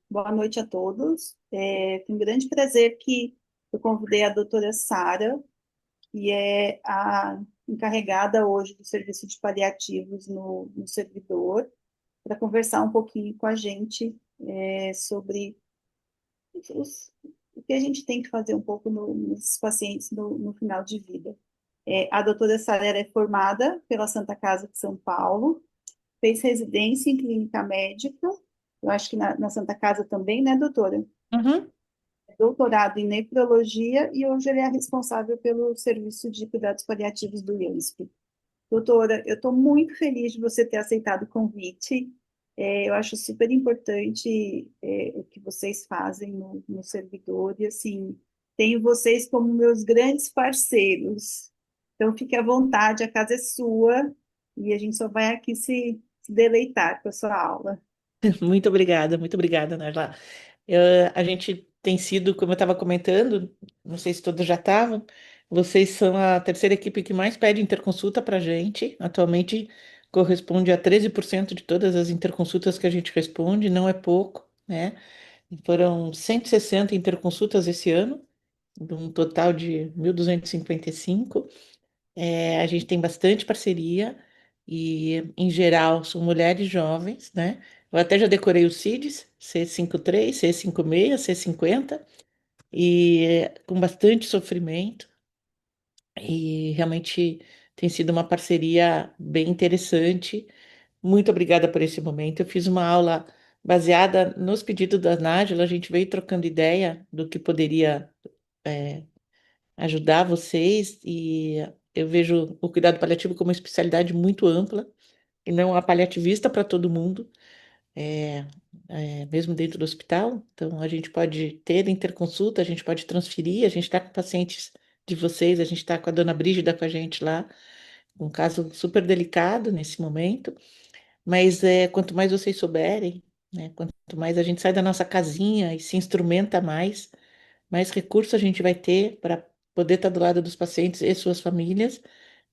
Boa noite a todos. Foi um grande prazer que eu convidei a doutora Sara, que é a encarregada hoje do serviço de paliativos no servidor, para conversar um pouquinho com a gente sobre o que a gente tem que fazer um pouco nesses pacientes no final de vida. A doutora Sara é formada pela Santa Casa de São Paulo, fez residência em clínica médica, eu acho que na Santa Casa também, né, doutora? Uhum. Doutorado em nefrologia e hoje ele é responsável pelo serviço de cuidados paliativos do IANSP. Doutora, eu estou muito feliz de você ter aceitado o convite. Eu acho super importante o que vocês fazem no servidor e, assim, tenho vocês como meus grandes parceiros. Então, fique à vontade, a casa é sua e a gente só vai aqui se deleitar com a sua aula. Muito obrigada, Narla. A gente tem sido, como eu estava comentando, não sei se todos já estavam, vocês são a terceira equipe que mais pede interconsulta para a gente. Atualmente corresponde a 13% de todas as interconsultas que a gente responde, não é pouco, né? Foram 160 interconsultas esse ano, de um total de 1.255. A gente tem bastante parceria e, em geral, são mulheres jovens, né? Eu até já decorei os CIDs, C53, C56, C50, e com bastante sofrimento. E realmente tem sido uma parceria bem interessante. Muito obrigada por esse momento. Eu fiz uma aula baseada nos pedidos da Nájila, a gente veio trocando ideia do que poderia ajudar vocês e eu vejo o cuidado paliativo como uma especialidade muito ampla e não a paliativista para todo mundo, é, mesmo dentro do hospital. Então, a gente pode ter interconsulta, a gente pode transferir, a gente está com pacientes de vocês, a gente está com a dona Brígida com a gente lá, um caso super delicado nesse momento, mas quanto mais vocês souberem, né, quanto mais a gente sai da nossa casinha e se instrumenta mais recursos a gente vai ter para poder estar do lado dos pacientes e suas famílias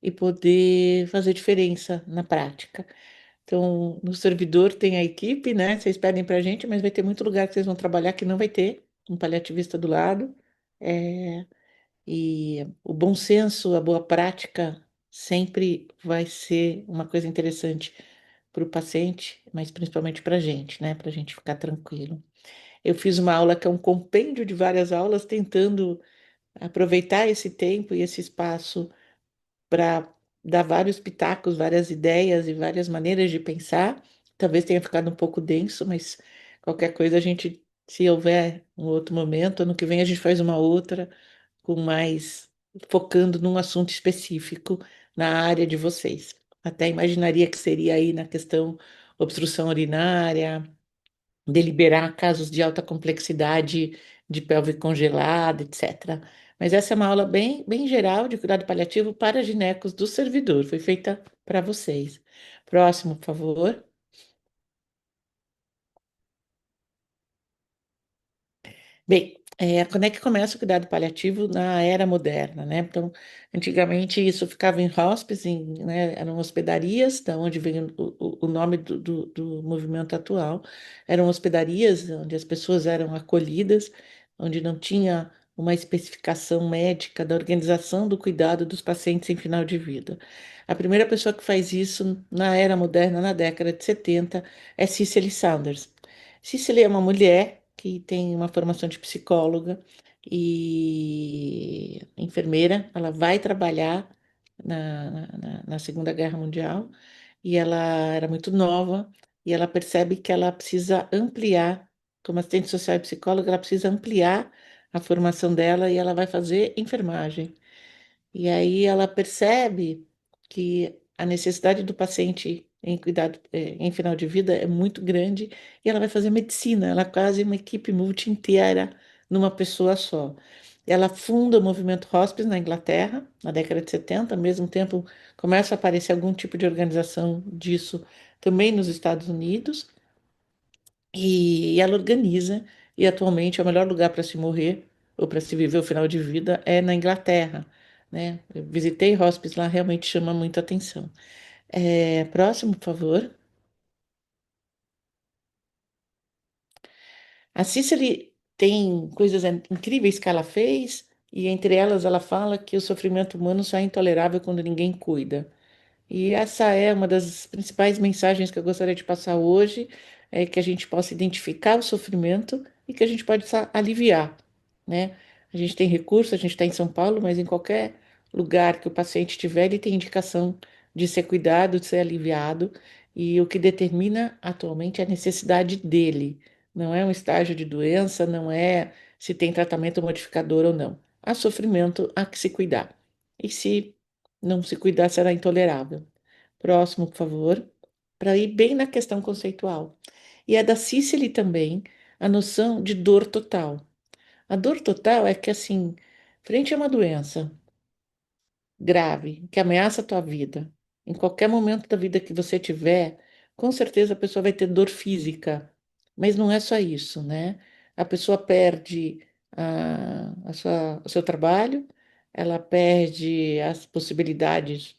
e poder fazer diferença na prática. Então, no servidor tem a equipe, né? Vocês pedem para a gente, mas vai ter muito lugar que vocês vão trabalhar que não vai ter um paliativista do lado. É, e o bom senso, a boa prática sempre vai ser uma coisa interessante para o paciente, mas principalmente para a gente, né? Para a gente ficar tranquilo. Eu fiz uma aula que é um compêndio de várias aulas, tentando aproveitar esse tempo e esse espaço para dar vários pitacos, várias ideias e várias maneiras de pensar. Talvez tenha ficado um pouco denso, mas qualquer coisa a gente, se houver um outro momento, ano que vem a gente faz uma outra, com mais focando num assunto específico na área de vocês. Até imaginaria que seria aí na questão obstrução urinária, deliberar casos de alta complexidade de pelve congelada, etc. Mas essa é uma aula bem geral de cuidado paliativo para ginecos do servidor. Foi feita para vocês. Próximo, por favor. Bem, quando é que começa o cuidado paliativo na era moderna, né? Então, antigamente isso ficava em hospice, né, eram hospedarias, da onde vem o nome do movimento atual. Eram hospedarias onde as pessoas eram acolhidas, onde não tinha uma especificação médica da organização do cuidado dos pacientes em final de vida. A primeira pessoa que faz isso na era moderna, na década de 70, é Cicely Saunders. Cicely é uma mulher que tem uma formação de psicóloga e enfermeira. Ela vai trabalhar na Segunda Guerra Mundial e ela era muito nova e ela percebe que ela precisa ampliar, como assistente social e psicóloga, ela precisa ampliar a formação dela e ela vai fazer enfermagem. E aí ela percebe que a necessidade do paciente em cuidado, em final de vida é muito grande e ela vai fazer medicina. Ela é quase uma equipe multi inteira numa pessoa só. Ela funda o movimento Hospice na Inglaterra, na década de 70. Ao mesmo tempo começa a aparecer algum tipo de organização disso também nos Estados Unidos. E ela organiza, e atualmente é o melhor lugar para se morrer ou para se viver o final de vida é na Inglaterra, né? Eu visitei hospice lá, realmente chama muita atenção. Próximo, por favor. A Cicely tem coisas incríveis que ela fez, e entre elas ela fala que o sofrimento humano só é intolerável quando ninguém cuida. E essa é uma das principais mensagens que eu gostaria de passar hoje, é que a gente possa identificar o sofrimento e que a gente pode aliviar, né? A gente tem recurso, a gente está em São Paulo, mas em qualquer lugar que o paciente estiver, ele tem indicação de ser cuidado, de ser aliviado, e o que determina atualmente é a necessidade dele. Não é um estágio de doença, não é se tem tratamento modificador ou não. Há sofrimento, há que se cuidar. E se não se cuidar, será intolerável. Próximo, por favor, para ir bem na questão conceitual. E é da Cicely também a noção de dor total. A dor total é que, assim, frente a uma doença grave que ameaça a tua vida, em qualquer momento da vida que você tiver, com certeza a pessoa vai ter dor física. Mas não é só isso, né? A pessoa perde o seu trabalho, ela perde as possibilidades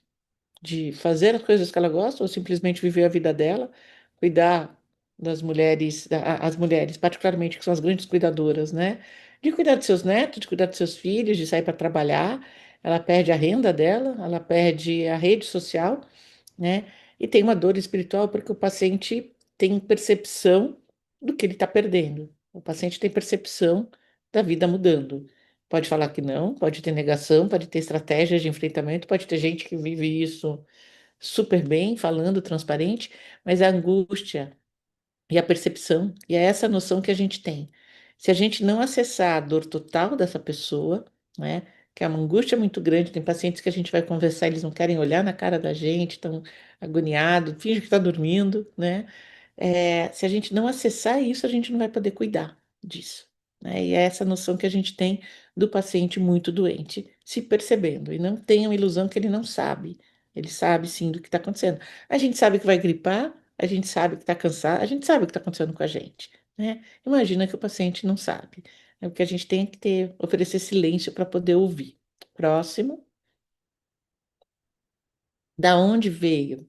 de fazer as coisas que ela gosta ou simplesmente viver a vida dela, cuidar das mulheres, as mulheres, particularmente, que são as grandes cuidadoras, né? De cuidar dos seus netos, de cuidar dos seus filhos, de sair para trabalhar. Ela perde a renda dela, ela perde a rede social, né? E tem uma dor espiritual porque o paciente tem percepção do que ele está perdendo. O paciente tem percepção da vida mudando. Pode falar que não, pode ter negação, pode ter estratégias de enfrentamento, pode ter gente que vive isso super bem, falando transparente, mas a angústia e a percepção, e é essa noção que a gente tem. Se a gente não acessar a dor total dessa pessoa, né, que é uma angústia muito grande, tem pacientes que a gente vai conversar, eles não querem olhar na cara da gente, estão agoniados, finge que está dormindo, né? Se a gente não acessar isso, a gente não vai poder cuidar disso, né? E é essa noção que a gente tem do paciente muito doente, se percebendo, e não tenham ilusão que ele não sabe. Ele sabe sim do que está acontecendo. A gente sabe que vai gripar, a gente sabe que está cansado, a gente sabe o que está acontecendo com a gente, né? Imagina que o paciente não sabe. É o que a gente tem que ter, oferecer silêncio para poder ouvir. Próximo. Da onde veio?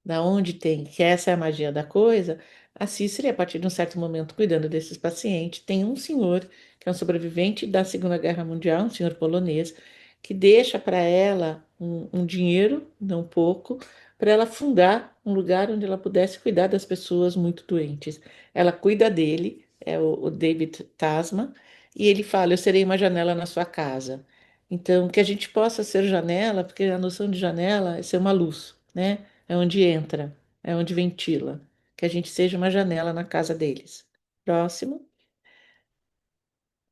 Da onde tem? Que essa é a magia da coisa. A Cícera, a partir de um certo momento, cuidando desses pacientes, tem um senhor, que é um sobrevivente da Segunda Guerra Mundial, um senhor polonês, que deixa para ela um dinheiro, não pouco, para ela fundar um lugar onde ela pudesse cuidar das pessoas muito doentes. Ela cuida dele, é o David Tasman, e ele fala: Eu serei uma janela na sua casa. Então, que a gente possa ser janela, porque a noção de janela é ser uma luz, né? É onde entra, é onde ventila. Que a gente seja uma janela na casa deles. Próximo.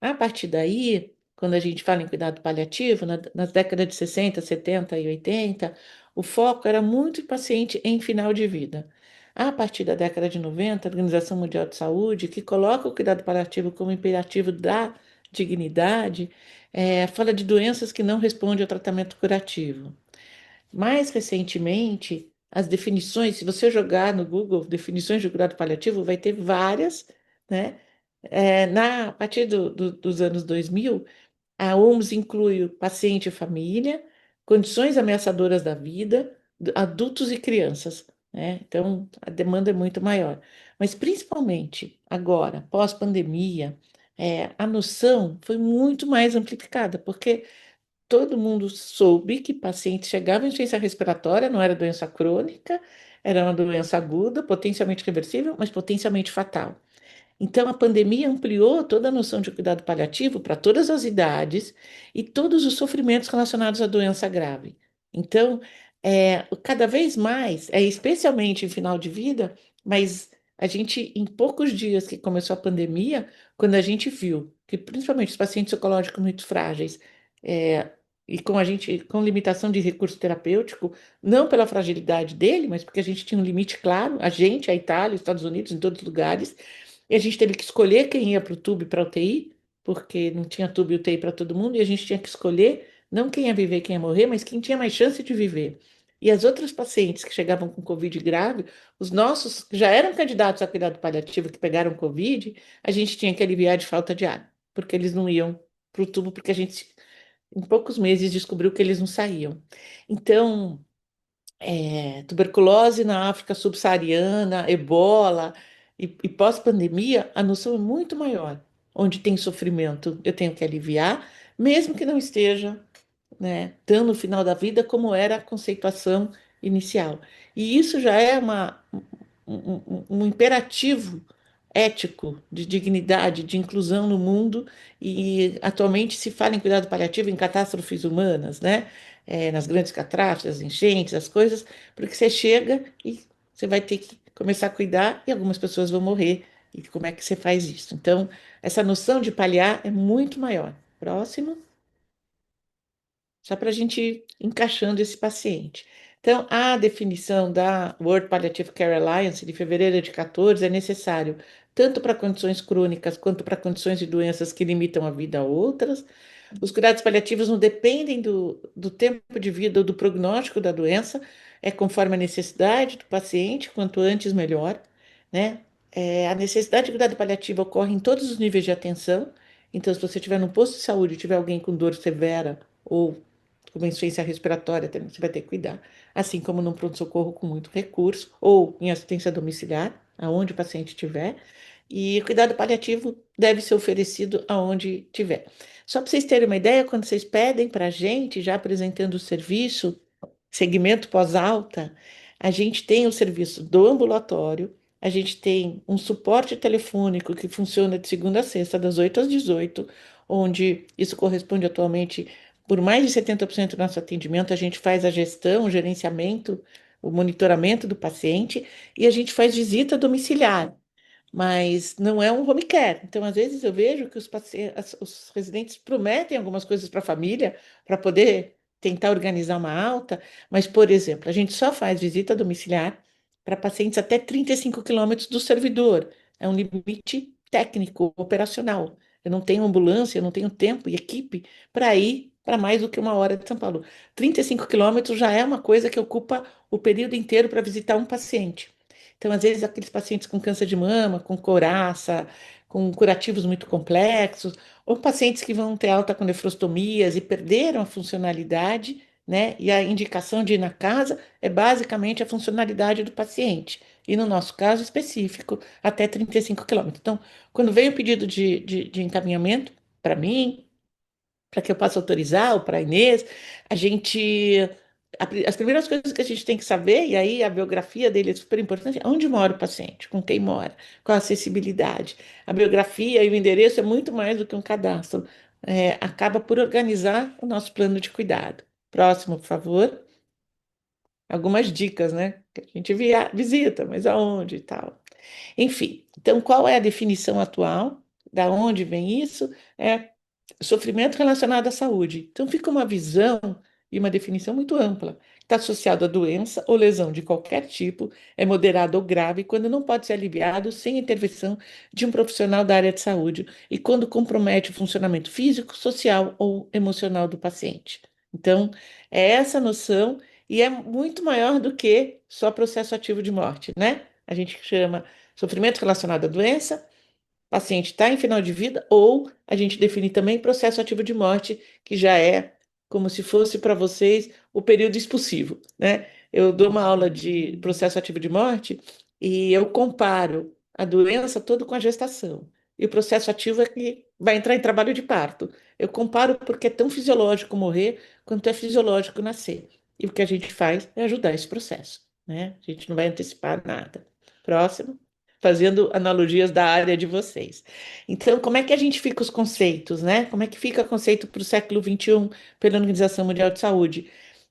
A partir daí, quando a gente fala em cuidado paliativo, nas décadas de 60, 70 e 80, o foco era muito em paciente em final de vida. A partir da década de 90, a Organização Mundial de Saúde, que coloca o cuidado paliativo como imperativo da dignidade, fala de doenças que não respondem ao tratamento curativo. Mais recentemente, as definições, se você jogar no Google definições de cuidado paliativo, vai ter várias, né? A partir dos anos 2000, a OMS inclui o paciente e família, condições ameaçadoras da vida, adultos e crianças, né? Então, a demanda é muito maior. Mas, principalmente agora, pós-pandemia, a noção foi muito mais amplificada, porque todo mundo soube que paciente chegava em insuficiência respiratória, não era doença crônica, era uma doença aguda, potencialmente reversível, mas potencialmente fatal. Então, a pandemia ampliou toda a noção de cuidado paliativo para todas as idades e todos os sofrimentos relacionados à doença grave. Então, cada vez mais, especialmente em final de vida, mas a gente, em poucos dias que começou a pandemia, quando a gente viu que principalmente os pacientes oncológicos muito frágeis, é, e com a gente com limitação de recurso terapêutico, não pela fragilidade dele, mas porque a gente tinha um limite claro, a gente, a Itália, os Estados Unidos, em todos os lugares, e a gente teve que escolher quem ia para o tubo e para a UTI, porque não tinha tubo e UTI para todo mundo, e a gente tinha que escolher não quem ia viver e quem ia morrer, mas quem tinha mais chance de viver. E as outras pacientes que chegavam com Covid grave, os nossos que já eram candidatos a cuidado paliativo, que pegaram Covid, a gente tinha que aliviar de falta de ar, porque eles não iam para o tubo, porque a gente, em poucos meses, descobriu que eles não saíam. Então, tuberculose na África subsaariana, ebola. E pós-pandemia, a noção é muito maior. Onde tem sofrimento, eu tenho que aliviar, mesmo que não esteja, né, tão no final da vida como era a conceituação inicial. E isso já é um imperativo ético de dignidade, de inclusão no mundo, e atualmente se fala em cuidado paliativo em catástrofes humanas, né? Nas grandes catástrofes, as enchentes, as coisas, porque você chega e você vai ter que começar a cuidar e algumas pessoas vão morrer. E como é que você faz isso? Então, essa noção de paliar é muito maior. Próximo. Só para a gente ir encaixando esse paciente. Então, a definição da World Palliative Care Alliance de fevereiro de 14 é necessário tanto para condições crônicas quanto para condições de doenças que limitam a vida a outras. Os cuidados paliativos não dependem do tempo de vida ou do prognóstico da doença, é conforme a necessidade do paciente, quanto antes melhor, né? A necessidade de cuidado paliativo ocorre em todos os níveis de atenção. Então, se você estiver no posto de saúde e tiver alguém com dor severa ou com uma insuficiência respiratória, você vai ter que cuidar. Assim como num pronto-socorro com muito recurso, ou em assistência domiciliar, aonde o paciente estiver. E o cuidado paliativo deve ser oferecido aonde tiver. Só para vocês terem uma ideia, quando vocês pedem para a gente, já apresentando o serviço, segmento pós-alta, a gente tem o serviço do ambulatório, a gente tem um suporte telefônico que funciona de segunda a sexta, das 8 às 18, onde isso corresponde atualmente por mais de 70% do nosso atendimento, a gente faz a gestão, o gerenciamento, o monitoramento do paciente e a gente faz visita domiciliar, mas não é um home care. Então, às vezes eu vejo que os residentes prometem algumas coisas para a família para poder tentar organizar uma alta, mas, por exemplo, a gente só faz visita domiciliar para pacientes até 35 quilômetros do servidor. É um limite técnico, operacional. Eu não tenho ambulância, eu não tenho tempo e equipe para ir para mais do que 1 hora de São Paulo. 35 quilômetros já é uma coisa que ocupa o período inteiro para visitar um paciente. Então, às vezes, aqueles pacientes com câncer de mama, com coraça, com curativos muito complexos, ou pacientes que vão ter alta com nefrostomias e perderam a funcionalidade, né? E a indicação de ir na casa é basicamente a funcionalidade do paciente. E no nosso caso específico, até 35 quilômetros. Então, quando vem o pedido de encaminhamento para mim, para que eu possa autorizar, ou para a Inês, a gente. As primeiras coisas que a gente tem que saber, e aí a biografia dele é super importante, é onde mora o paciente, com quem mora, qual a acessibilidade. A biografia e o endereço é muito mais do que um cadastro. Acaba por organizar o nosso plano de cuidado. Próximo, por favor. Algumas dicas, né? Que a gente visita, mas aonde e tal. Enfim, então qual é a definição atual? Da onde vem isso? É sofrimento relacionado à saúde. Então, fica uma visão e uma definição muito ampla. Está associado a doença ou lesão de qualquer tipo, é moderado ou grave, quando não pode ser aliviado sem intervenção de um profissional da área de saúde e quando compromete o funcionamento físico, social ou emocional do paciente. Então, é essa noção e é muito maior do que só processo ativo de morte, né? A gente chama sofrimento relacionado à doença, paciente está em final de vida, ou a gente define também processo ativo de morte, que já é como se fosse para vocês o período expulsivo, né? Eu dou uma aula de processo ativo de morte e eu comparo a doença toda com a gestação. E o processo ativo é que vai entrar em trabalho de parto. Eu comparo porque é tão fisiológico morrer quanto é fisiológico nascer. E o que a gente faz é ajudar esse processo, né? A gente não vai antecipar nada. Próximo, fazendo analogias da área de vocês. Então, como é que a gente fica os conceitos, né? Como é que fica o conceito para o século XXI pela Organização Mundial de Saúde?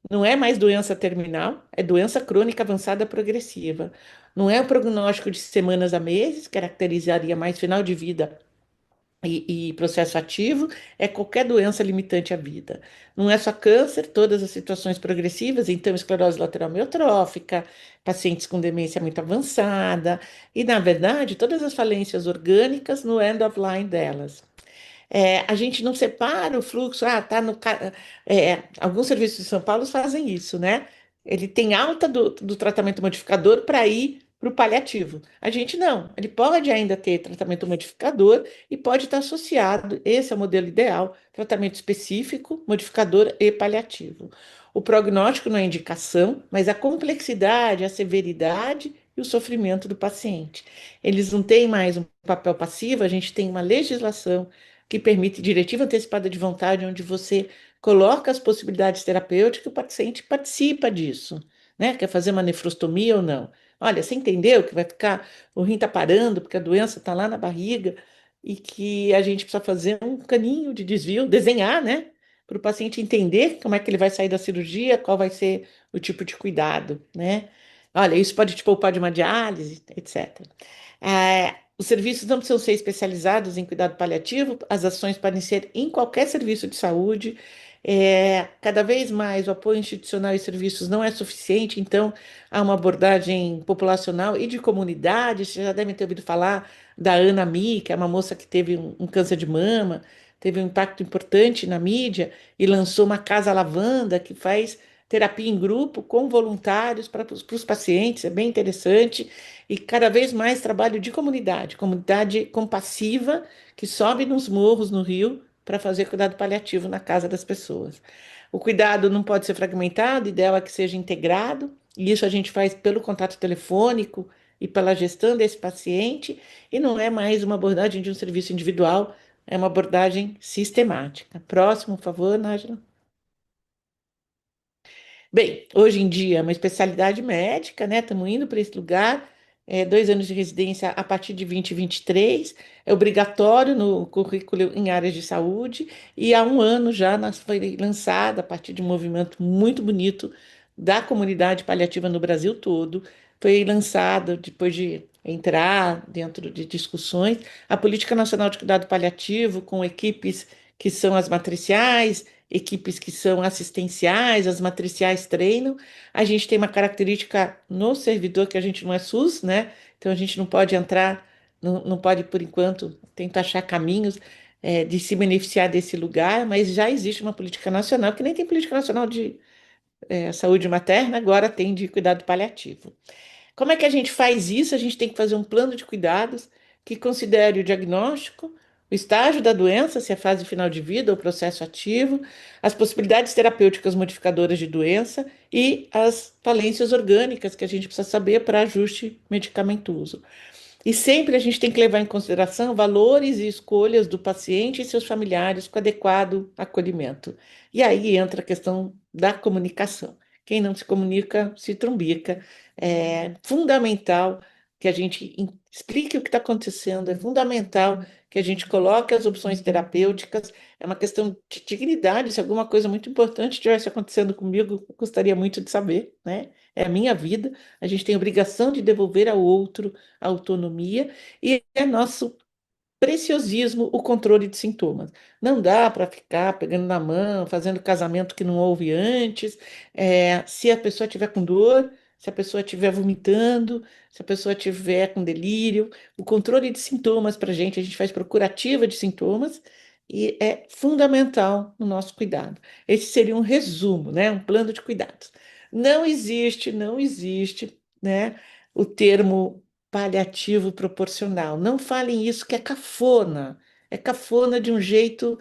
Não é mais doença terminal, é doença crônica avançada progressiva. Não é o prognóstico de semanas a meses, caracterizaria mais final de vida e processo ativo, é qualquer doença limitante à vida. Não é só câncer, todas as situações progressivas, então esclerose lateral amiotrófica, pacientes com demência muito avançada, e na verdade, todas as falências orgânicas no end of line delas. A gente não separa o fluxo, tá no. Alguns serviços de São Paulo fazem isso, né? Ele tem alta do tratamento modificador para ir para o paliativo. A gente não, ele pode ainda ter tratamento modificador e pode estar associado, esse é o modelo ideal, tratamento específico, modificador e paliativo. O prognóstico não é indicação, mas a complexidade, a severidade e o sofrimento do paciente. Eles não têm mais um papel passivo, a gente tem uma legislação que permite diretiva antecipada de vontade, onde você coloca as possibilidades terapêuticas e o paciente participa disso, né? Quer fazer uma nefrostomia ou não? Olha, você entendeu que vai ficar, o rim está parando porque a doença está lá na barriga e que a gente precisa fazer um caninho de desvio, desenhar, né? Para o paciente entender como é que ele vai sair da cirurgia, qual vai ser o tipo de cuidado, né? Olha, isso pode te poupar de uma diálise, etc. Os serviços não precisam ser especializados em cuidado paliativo, as ações podem ser em qualquer serviço de saúde. Cada vez mais o apoio institucional e serviços não é suficiente, então há uma abordagem populacional e de comunidade. Vocês já devem ter ouvido falar da Ana Mi, que é uma moça que teve um câncer de mama, teve um impacto importante na mídia e lançou uma Casa Lavanda que faz terapia em grupo com voluntários para os pacientes, é bem interessante. E cada vez mais trabalho de comunidade, comunidade compassiva que sobe nos morros no Rio para fazer cuidado paliativo na casa das pessoas. O cuidado não pode ser fragmentado, o ideal é que seja integrado, e isso a gente faz pelo contato telefônico e pela gestão desse paciente, e não é mais uma abordagem de um serviço individual, é uma abordagem sistemática. Próximo, por favor, Nájila. Bem, hoje em dia é uma especialidade médica, né? Estamos indo para esse lugar. 2 anos de residência a partir de 2023. É obrigatório no currículo em áreas de saúde. E há um ano já foi lançada, a partir de um movimento muito bonito da comunidade paliativa no Brasil todo. Foi lançada, depois de entrar dentro de discussões, a Política Nacional de Cuidado Paliativo, com equipes que são as matriciais, equipes que são assistenciais, as matriciais treinam. A gente tem uma característica no servidor que a gente não é SUS, né? Então a gente não pode entrar, não pode, por enquanto, tentar achar caminhos de se beneficiar desse lugar, mas já existe uma política nacional, que nem tem política nacional de saúde materna, agora tem de cuidado paliativo. Como é que a gente faz isso? A gente tem que fazer um plano de cuidados que considere o diagnóstico, o estágio da doença, se é fase final de vida ou processo ativo, as possibilidades terapêuticas modificadoras de doença e as falências orgânicas que a gente precisa saber para ajuste medicamentoso. E sempre a gente tem que levar em consideração valores e escolhas do paciente e seus familiares com adequado acolhimento. E aí entra a questão da comunicação. Quem não se comunica se trumbica. É fundamental que a gente explique o que está acontecendo, é fundamental que a gente coloque as opções terapêuticas. É uma questão de dignidade. Se alguma coisa muito importante estivesse acontecendo comigo, eu gostaria muito de saber, né? É a minha vida. A gente tem a obrigação de devolver ao outro a autonomia e é nosso preciosismo o controle de sintomas. Não dá para ficar pegando na mão, fazendo casamento que não houve antes. Se a pessoa estiver com dor, se a pessoa estiver vomitando, se a pessoa estiver com delírio, o controle de sintomas para a gente faz procurativa de sintomas e é fundamental no nosso cuidado. Esse seria um resumo, né? Um plano de cuidados. Não existe, né, o termo paliativo proporcional. Não falem isso, que é cafona. É cafona de um jeito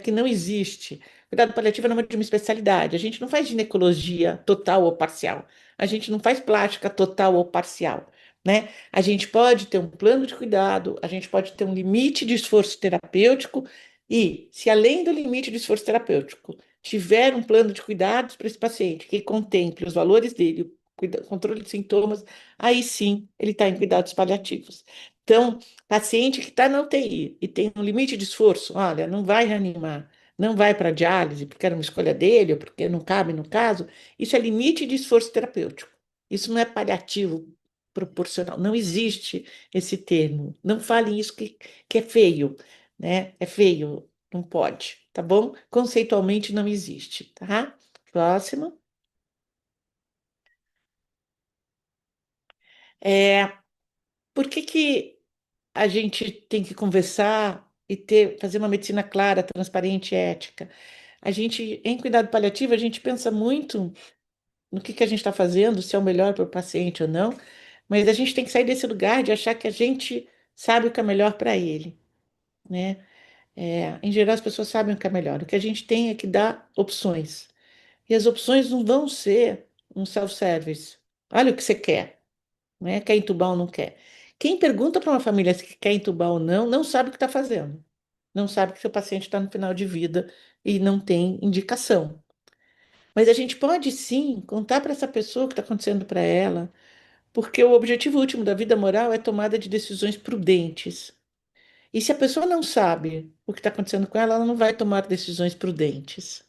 que não existe. Cuidado paliativo é nome de uma especialidade. A gente não faz ginecologia total ou parcial. A gente não faz plástica total ou parcial, né? A gente pode ter um plano de cuidado, a gente pode ter um limite de esforço terapêutico e, se além do limite de esforço terapêutico tiver um plano de cuidados para esse paciente que contemple os valores dele, o controle de sintomas, aí sim ele está em cuidados paliativos. Então, paciente que está na UTI e tem um limite de esforço, olha, não vai reanimar, não vai para diálise porque era uma escolha dele ou porque não cabe no caso, isso é limite de esforço terapêutico. Isso não é paliativo proporcional, não existe esse termo. Não falem isso que é feio, né? É feio, não pode, tá bom? Conceitualmente não existe, tá? Próximo. É, por que que a gente tem que conversar e fazer uma medicina clara, transparente e ética? A gente, em cuidado paliativo, a gente pensa muito no que a gente está fazendo, se é o melhor para o paciente ou não, mas a gente tem que sair desse lugar de achar que a gente sabe o que é melhor para ele, né? Em geral, as pessoas sabem o que é melhor. O que a gente tem é que dar opções. E as opções não vão ser um self-service. Olha o que você quer. né? Quer entubar ou não quer. Quem pergunta para uma família se quer entubar ou não, não sabe o que está fazendo. Não sabe que seu paciente está no final de vida e não tem indicação. Mas a gente pode sim contar para essa pessoa o que está acontecendo para ela, porque o objetivo último da vida moral é tomada de decisões prudentes. E se a pessoa não sabe o que está acontecendo com ela, ela não vai tomar decisões prudentes.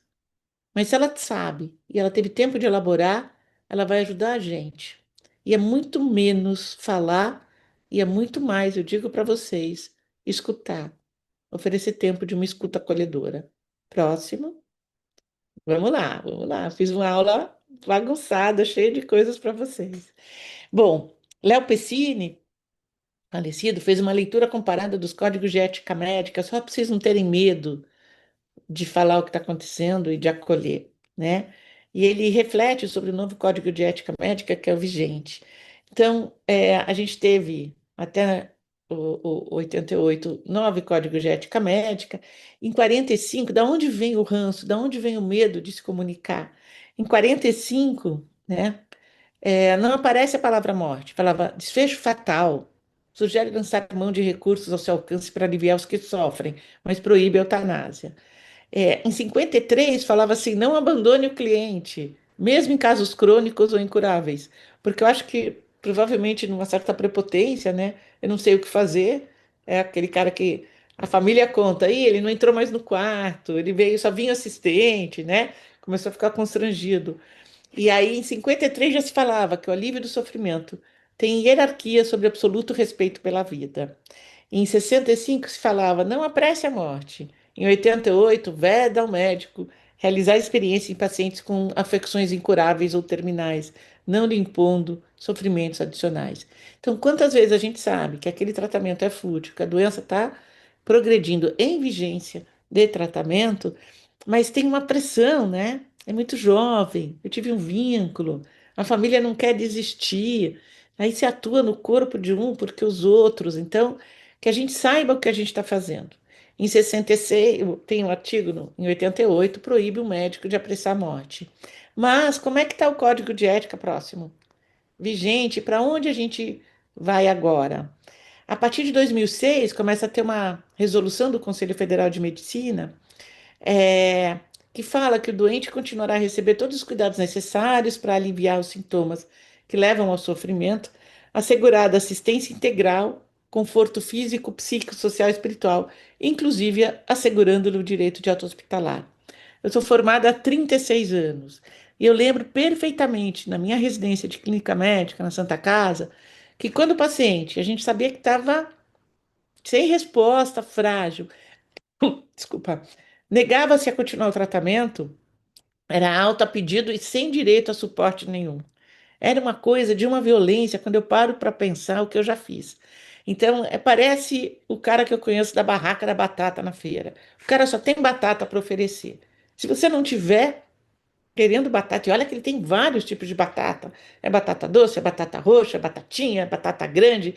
Mas se ela sabe e ela teve tempo de elaborar, ela vai ajudar a gente. E é muito menos falar e é muito mais, eu digo para vocês, escutar, oferecer tempo de uma escuta acolhedora. Próximo. Vamos lá, vamos lá. Fiz uma aula bagunçada, cheia de coisas para vocês. Bom, Léo Pessini, falecido, fez uma leitura comparada dos códigos de ética médica, só para vocês não terem medo de falar o que está acontecendo e de acolher, né? E ele reflete sobre o novo Código de Ética Médica que é o vigente. Então, a gente teve até o 88 nove códigos de ética médica. Em 45, da onde vem o ranço? Da onde vem o medo de se comunicar? Em 45, né? Não aparece a palavra morte, falava desfecho fatal. Sugere lançar mão de recursos ao seu alcance para aliviar os que sofrem, mas proíbe a eutanásia. Em 53, falava assim: não abandone o cliente, mesmo em casos crônicos ou incuráveis, porque eu acho que provavelmente numa certa prepotência, né? Eu não sei o que fazer. É aquele cara que a família conta, aí ele não entrou mais no quarto, ele veio, só vinha assistente, né? Começou a ficar constrangido. E aí, em 53, já se falava que o alívio do sofrimento tem hierarquia sobre absoluto respeito pela vida. Em 65 se falava, não apresse a morte. Em 88, veda ao médico realizar experiência em pacientes com afecções incuráveis ou terminais, não lhe impondo sofrimentos adicionais. Então, quantas vezes a gente sabe que aquele tratamento é fútil, que a doença está progredindo em vigência de tratamento, mas tem uma pressão, né? É muito jovem, eu tive um vínculo, a família não quer desistir, aí se atua no corpo de um porque os outros. Então, que a gente saiba o que a gente está fazendo. Em 66, tem um artigo em 88, proíbe o médico de apressar a morte. Mas como é que está o Código de Ética próximo? Vigente, para onde a gente vai agora? A partir de 2006, começa a ter uma resolução do Conselho Federal de Medicina é, que fala que o doente continuará a receber todos os cuidados necessários para aliviar os sintomas que levam ao sofrimento, assegurada assistência integral, conforto físico, psíquico, social e espiritual, inclusive assegurando-lhe o direito de alta hospitalar. Eu sou formada há 36 anos e eu lembro perfeitamente, na minha residência de clínica médica, na Santa Casa, que quando o paciente, a gente sabia que estava sem resposta, frágil, desculpa, negava-se a continuar o tratamento, era alta a pedido e sem direito a suporte nenhum. Era uma coisa de uma violência quando eu paro para pensar o que eu já fiz. Então, parece o cara que eu conheço da barraca da batata na feira. O cara só tem batata para oferecer. Se você não tiver querendo batata, e olha que ele tem vários tipos de batata: é batata doce, é batata roxa, é batatinha, é batata grande.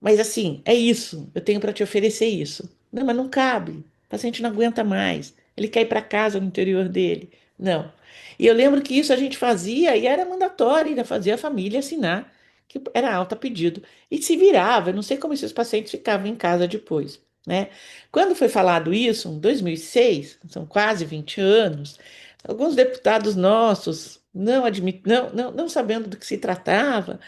Mas assim, é isso, eu tenho para te oferecer isso. Não, mas não cabe. O paciente não aguenta mais. Ele quer ir para casa no interior dele. Não. E eu lembro que isso a gente fazia e era mandatório, ainda fazia a família assinar, que era alta pedido. E se virava, eu não sei como esses pacientes ficavam em casa depois, né? Quando foi falado isso, em 2006, são quase 20 anos, alguns deputados nossos, não sabendo do que se tratava,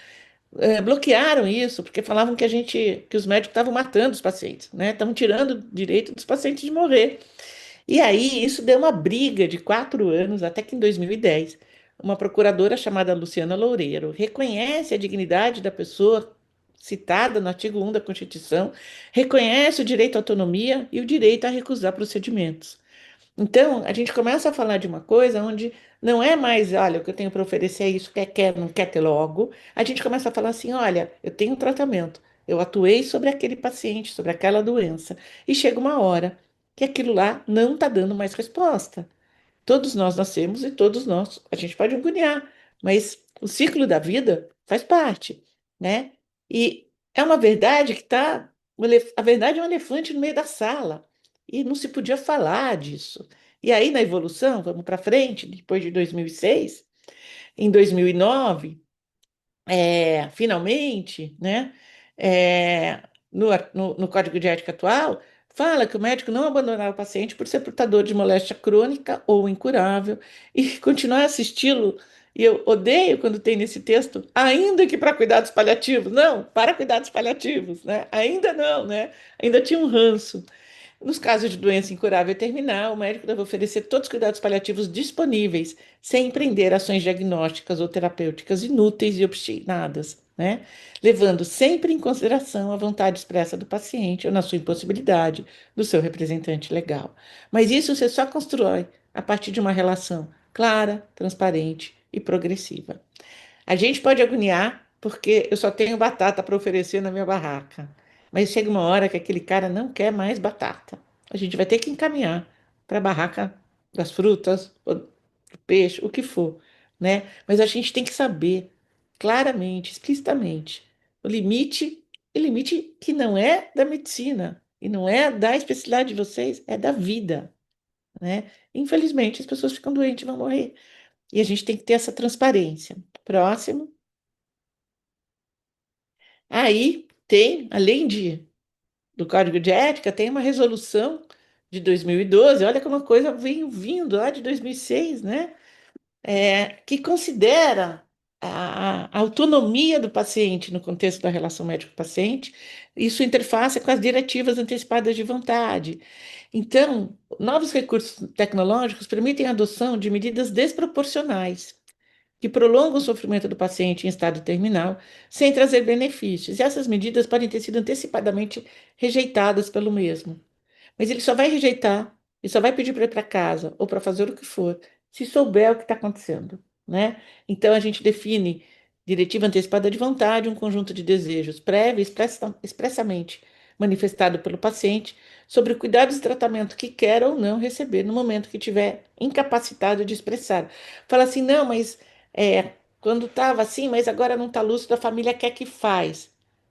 bloquearam isso, porque falavam que que os médicos estavam matando os pacientes, né? Estavam tirando o direito dos pacientes de morrer. E aí isso deu uma briga de 4 anos, até que em 2010, uma procuradora chamada Luciana Loureiro reconhece a dignidade da pessoa citada no artigo 1 da Constituição, reconhece o direito à autonomia e o direito a recusar procedimentos. Então, a gente começa a falar de uma coisa onde não é mais, olha, o que eu tenho para oferecer é isso, quer, não quer ter logo. A gente começa a falar assim, olha, eu tenho um tratamento, eu atuei sobre aquele paciente, sobre aquela doença, e chega uma hora que aquilo lá não está dando mais resposta. Todos nós nascemos e todos nós, a gente pode agoniar, mas o ciclo da vida faz parte, né? E é uma verdade que está, a verdade é um elefante no meio da sala, e não se podia falar disso. E aí, na evolução, vamos para frente, depois de 2006, em 2009. finalmente, né, é, no Código de Ética atual, fala que o médico não abandonar o paciente por ser portador de moléstia crônica ou incurável e continuar a assisti-lo. E eu odeio quando tem nesse texto, ainda que para cuidados paliativos. Não, para cuidados paliativos, né? Ainda não, né? Ainda tinha um ranço. Nos casos de doença incurável e terminal, o médico deve oferecer todos os cuidados paliativos disponíveis, sem empreender ações diagnósticas ou terapêuticas inúteis e obstinadas, né? Levando sempre em consideração a vontade expressa do paciente ou, na sua impossibilidade, do seu representante legal. Mas isso você só constrói a partir de uma relação clara, transparente e progressiva. A gente pode agoniar porque eu só tenho batata para oferecer na minha barraca. Mas chega uma hora que aquele cara não quer mais batata. A gente vai ter que encaminhar para a barraca das frutas, ou do peixe, o que for, né? Mas a gente tem que saber claramente, explicitamente, o limite que não é da medicina e não é da especialidade de vocês, é da vida, né? Infelizmente, as pessoas ficam doentes e vão morrer. E a gente tem que ter essa transparência. Próximo. Aí tem, além do Código de Ética, tem uma resolução de 2012, olha como a coisa vem vindo lá de 2006, né? Que considera a autonomia do paciente no contexto da relação médico-paciente e sua interface com as diretivas antecipadas de vontade. Então, novos recursos tecnológicos permitem a adoção de medidas desproporcionais que prolongam o sofrimento do paciente em estado terminal, sem trazer benefícios. E essas medidas podem ter sido antecipadamente rejeitadas pelo mesmo. Mas ele só vai rejeitar, e só vai pedir para ir para casa ou para fazer o que for, se souber o que está acontecendo, né? Então a gente define diretiva antecipada de vontade, um conjunto de desejos prévio e expressamente manifestado pelo paciente sobre o cuidado e tratamento que quer ou não receber no momento que estiver incapacitado de expressar. Fala assim, não, mas quando estava assim, mas agora não está lúcido, a família quer que faz.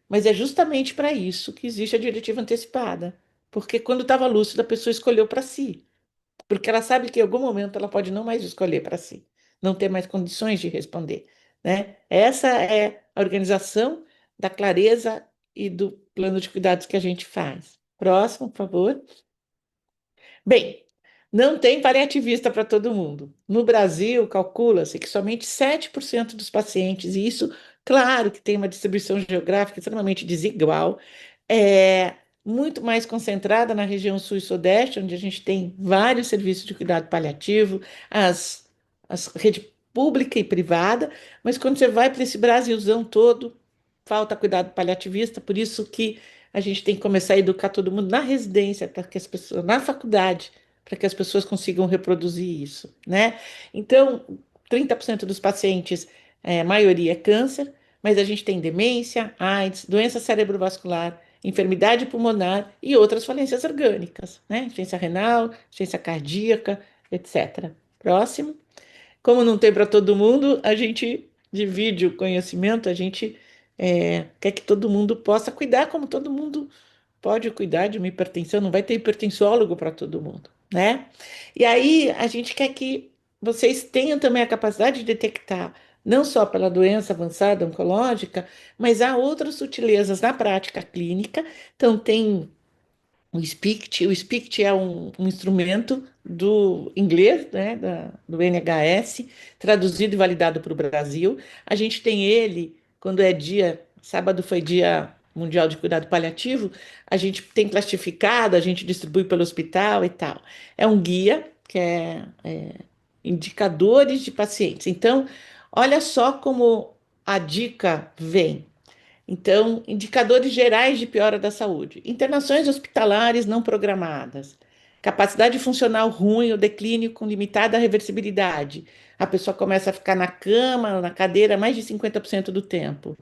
Mas é justamente para isso que existe a diretiva antecipada. Porque quando estava lúcida, a pessoa escolheu para si. Porque ela sabe que em algum momento ela pode não mais escolher para si, não ter mais condições de responder, né? Essa é a organização da clareza e do plano de cuidados que a gente faz. Próximo, por favor. Bem, não tem paliativista para todo mundo. No Brasil, calcula-se que somente 7% dos pacientes, e isso, claro, que tem uma distribuição geográfica extremamente desigual, é muito mais concentrada na região sul e sudeste, onde a gente tem vários serviços de cuidado paliativo, as rede pública e privada, mas quando você vai para esse Brasilzão todo, falta cuidado paliativista, por isso que a gente tem que começar a educar todo mundo na residência, para que as pessoas, na faculdade, para que as pessoas consigam reproduzir isso, né? Então, 30% dos pacientes, a maioria é câncer, mas a gente tem demência, AIDS, doença cerebrovascular, enfermidade pulmonar e outras falências orgânicas, né? Insuficiência renal, insuficiência cardíaca, etc. Próximo. Como não tem para todo mundo, a gente divide o conhecimento, a gente quer que todo mundo possa cuidar, como todo mundo pode cuidar de uma hipertensão, não vai ter hipertensólogo para todo mundo, né? E aí a gente quer que vocês tenham também a capacidade de detectar, não só pela doença avançada oncológica, mas há outras sutilezas na prática clínica. Então, tem o SPICT é um instrumento do inglês, né, do NHS, traduzido e validado para o Brasil. A gente tem ele, quando é dia, sábado foi dia mundial de cuidado paliativo, a gente tem classificado, a gente distribui pelo hospital e tal. É um guia que é indicadores de pacientes. Então, olha só como a dica vem. Então, indicadores gerais de piora da saúde: internações hospitalares não programadas, capacidade funcional ruim ou declínio com limitada reversibilidade. A pessoa começa a ficar na cama, na cadeira, mais de 50% do tempo.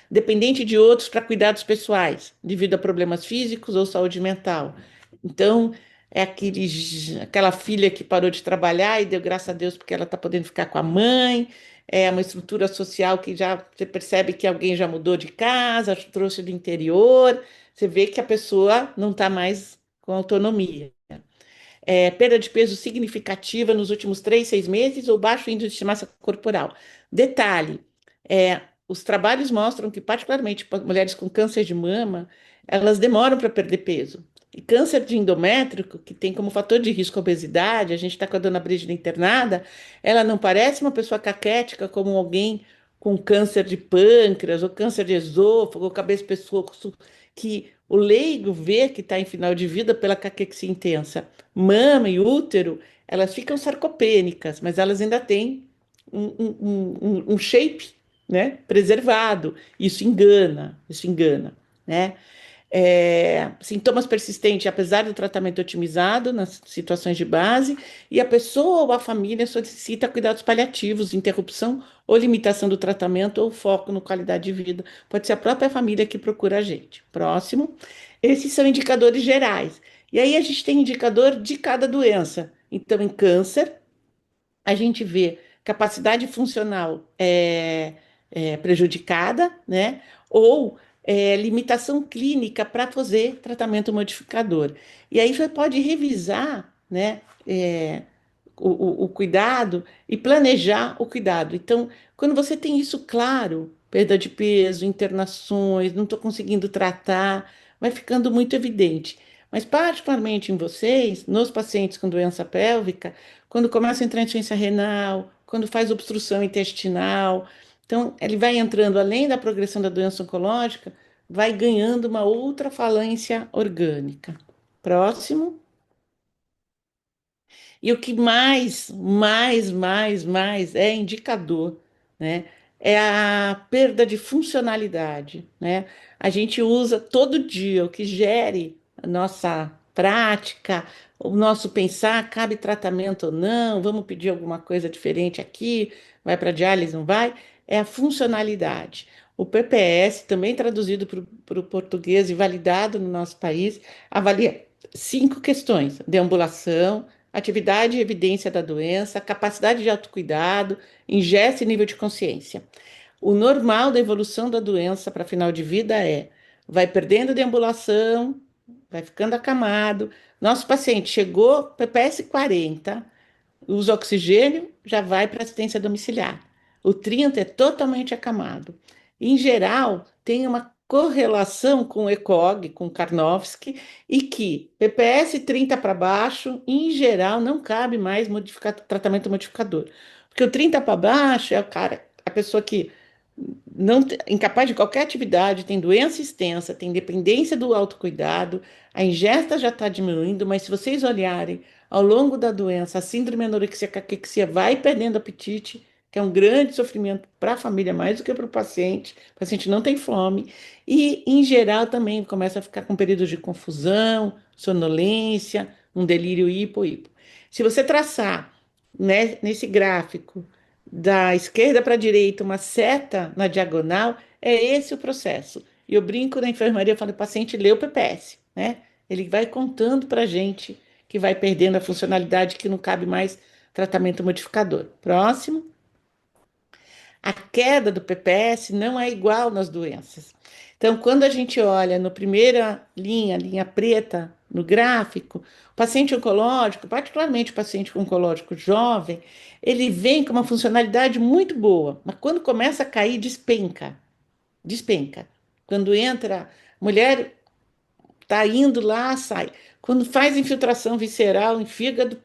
Dependente de outros para cuidados pessoais, devido a problemas físicos ou saúde mental. Então, é aquela filha que parou de trabalhar e deu graças a Deus porque ela está podendo ficar com a mãe, é uma estrutura social que já você percebe que alguém já mudou de casa, trouxe do interior, você vê que a pessoa não está mais com autonomia. Perda de peso significativa nos últimos 3, 6 meses ou baixo índice de massa corporal. Detalhe, os trabalhos mostram que, particularmente mulheres com câncer de mama, elas demoram para perder peso. E câncer de endométrio, que tem como fator de risco a obesidade, a gente está com a dona Brígida internada, ela não parece uma pessoa caquética como alguém com câncer de pâncreas, ou câncer de esôfago, ou cabeça e pescoço, que o leigo vê que está em final de vida pela caquexia intensa. Mama e útero, elas ficam sarcopênicas, mas elas ainda têm um shape, né, preservado. Isso engana, né? Sintomas persistentes, apesar do tratamento otimizado nas situações de base, e a pessoa ou a família solicita cuidados paliativos, interrupção ou limitação do tratamento ou foco no qualidade de vida. Pode ser a própria família que procura a gente. Próximo. Esses são indicadores gerais. E aí a gente tem indicador de cada doença. Então, em câncer, a gente vê capacidade funcional prejudicada, né? Ou limitação clínica para fazer tratamento modificador. E aí você pode revisar, né? O cuidado e planejar o cuidado. Então, quando você tem isso claro, perda de peso, internações, não estou conseguindo tratar, vai ficando muito evidente. Mas, particularmente em vocês, nos pacientes com doença pélvica, quando começa a entrar insuficiência renal, quando faz obstrução intestinal, então ele vai entrando, além da progressão da doença oncológica, vai ganhando uma outra falência orgânica. Próximo. E o que mais é indicador, né? É a perda de funcionalidade, né? A gente usa todo dia o que gere a nossa prática, o nosso pensar, cabe tratamento ou não, vamos pedir alguma coisa diferente aqui, vai para diálise, não vai? É a funcionalidade. O PPS, também traduzido para o português e validado no nosso país, avalia 5 questões: deambulação, atividade e evidência da doença, capacidade de autocuidado, ingesta e nível de consciência. O normal da evolução da doença para final de vida vai perdendo deambulação, vai ficando acamado. Nosso paciente chegou PPS 40, usa oxigênio, já vai para assistência domiciliar. O 30 é totalmente acamado. Em geral, tem uma correlação com o ECOG, com Karnofsky, e que PPS 30 para baixo, em geral, não cabe mais tratamento modificador. Porque o 30 para baixo é o cara, a pessoa que não incapaz de qualquer atividade, tem doença extensa, tem dependência do autocuidado, a ingesta já está diminuindo, mas se vocês olharem ao longo da doença, a síndrome anorexia caquexia vai perdendo apetite, que é um grande sofrimento para a família, mais do que para o paciente não tem fome, e em geral também começa a ficar com períodos de confusão, sonolência, um delírio hipo. Se você traçar, né, nesse gráfico, da esquerda para a direita, uma seta na diagonal, é esse o processo. E eu brinco na enfermaria, eu falo, o paciente lê o PPS, né? Ele vai contando para a gente que vai perdendo a funcionalidade, que não cabe mais tratamento modificador. Próximo. A queda do PPS não é igual nas doenças. Então, quando a gente olha no primeira linha, linha preta, no gráfico, o paciente oncológico, particularmente o paciente oncológico jovem, ele vem com uma funcionalidade muito boa, mas quando começa a cair, despenca, despenca. Quando entra, mulher tá indo lá, sai. Quando faz infiltração visceral em fígado,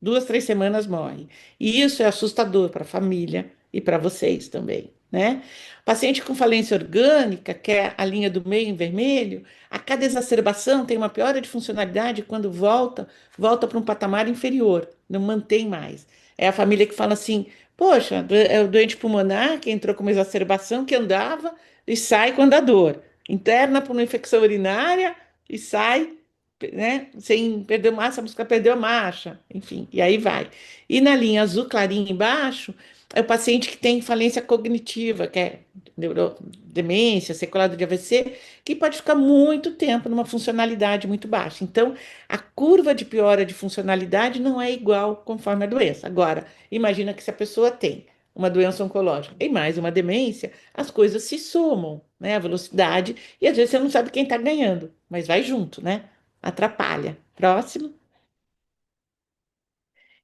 2, 3 semanas morre. E isso é assustador para a família e para vocês também, né? Paciente com falência orgânica, que é a linha do meio em vermelho, a cada exacerbação tem uma piora de funcionalidade quando volta para um patamar inferior, não mantém mais. É a família que fala assim: poxa, é o doente pulmonar que entrou com uma exacerbação que andava e sai com andador, interna por uma infecção urinária e sai, né, sem perder massa muscular, perdeu a marcha, enfim, e aí vai. E na linha azul clarinha embaixo, é o paciente que tem falência cognitiva, que é demência, sequelado de AVC, que pode ficar muito tempo numa funcionalidade muito baixa. Então, a curva de piora de funcionalidade não é igual conforme a doença. Agora, imagina que se a pessoa tem uma doença oncológica e mais uma demência, as coisas se somam, né? A velocidade, e às vezes você não sabe quem está ganhando, mas vai junto, né? Atrapalha. Próximo.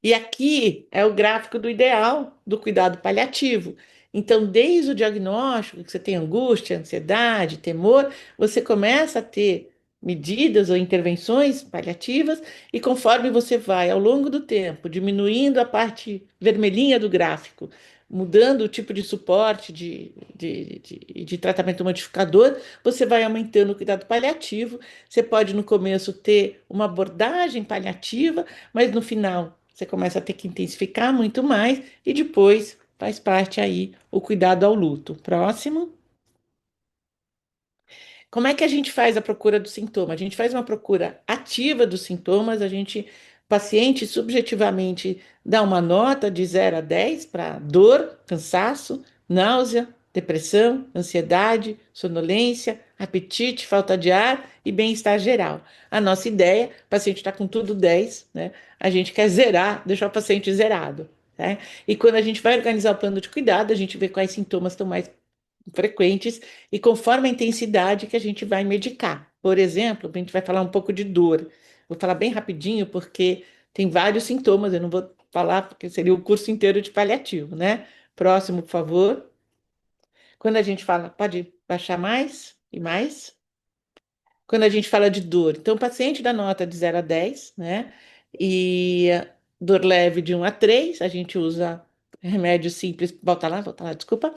E aqui é o gráfico do ideal do cuidado paliativo. Então, desde o diagnóstico, que você tem angústia, ansiedade, temor, você começa a ter medidas ou intervenções paliativas, e conforme você vai, ao longo do tempo, diminuindo a parte vermelhinha do gráfico, mudando o tipo de suporte de tratamento modificador, você vai aumentando o cuidado paliativo. Você pode, no começo, ter uma abordagem paliativa, mas no final você começa a ter que intensificar muito mais, e depois faz parte aí o cuidado ao luto. Próximo. Como é que a gente faz a procura do sintoma? A gente faz uma procura ativa dos sintomas, paciente subjetivamente dá uma nota de 0 a 10 para dor, cansaço, náusea, depressão, ansiedade, sonolência, apetite, falta de ar e bem-estar geral. A nossa ideia, o paciente está com tudo 10, né? A gente quer zerar, deixar o paciente zerado. Né? E quando a gente vai organizar o plano de cuidado, a gente vê quais sintomas estão mais frequentes e conforme a intensidade que a gente vai medicar. Por exemplo, a gente vai falar um pouco de dor. Vou falar bem rapidinho porque tem vários sintomas, eu não vou falar porque seria o curso inteiro de paliativo, né? Próximo, por favor. Quando a gente fala, pode baixar mais e mais? Quando a gente fala de dor. Então, o paciente dá nota de 0 a 10, né? E dor leve de 1 a 3, a gente usa remédio simples, volta lá, desculpa.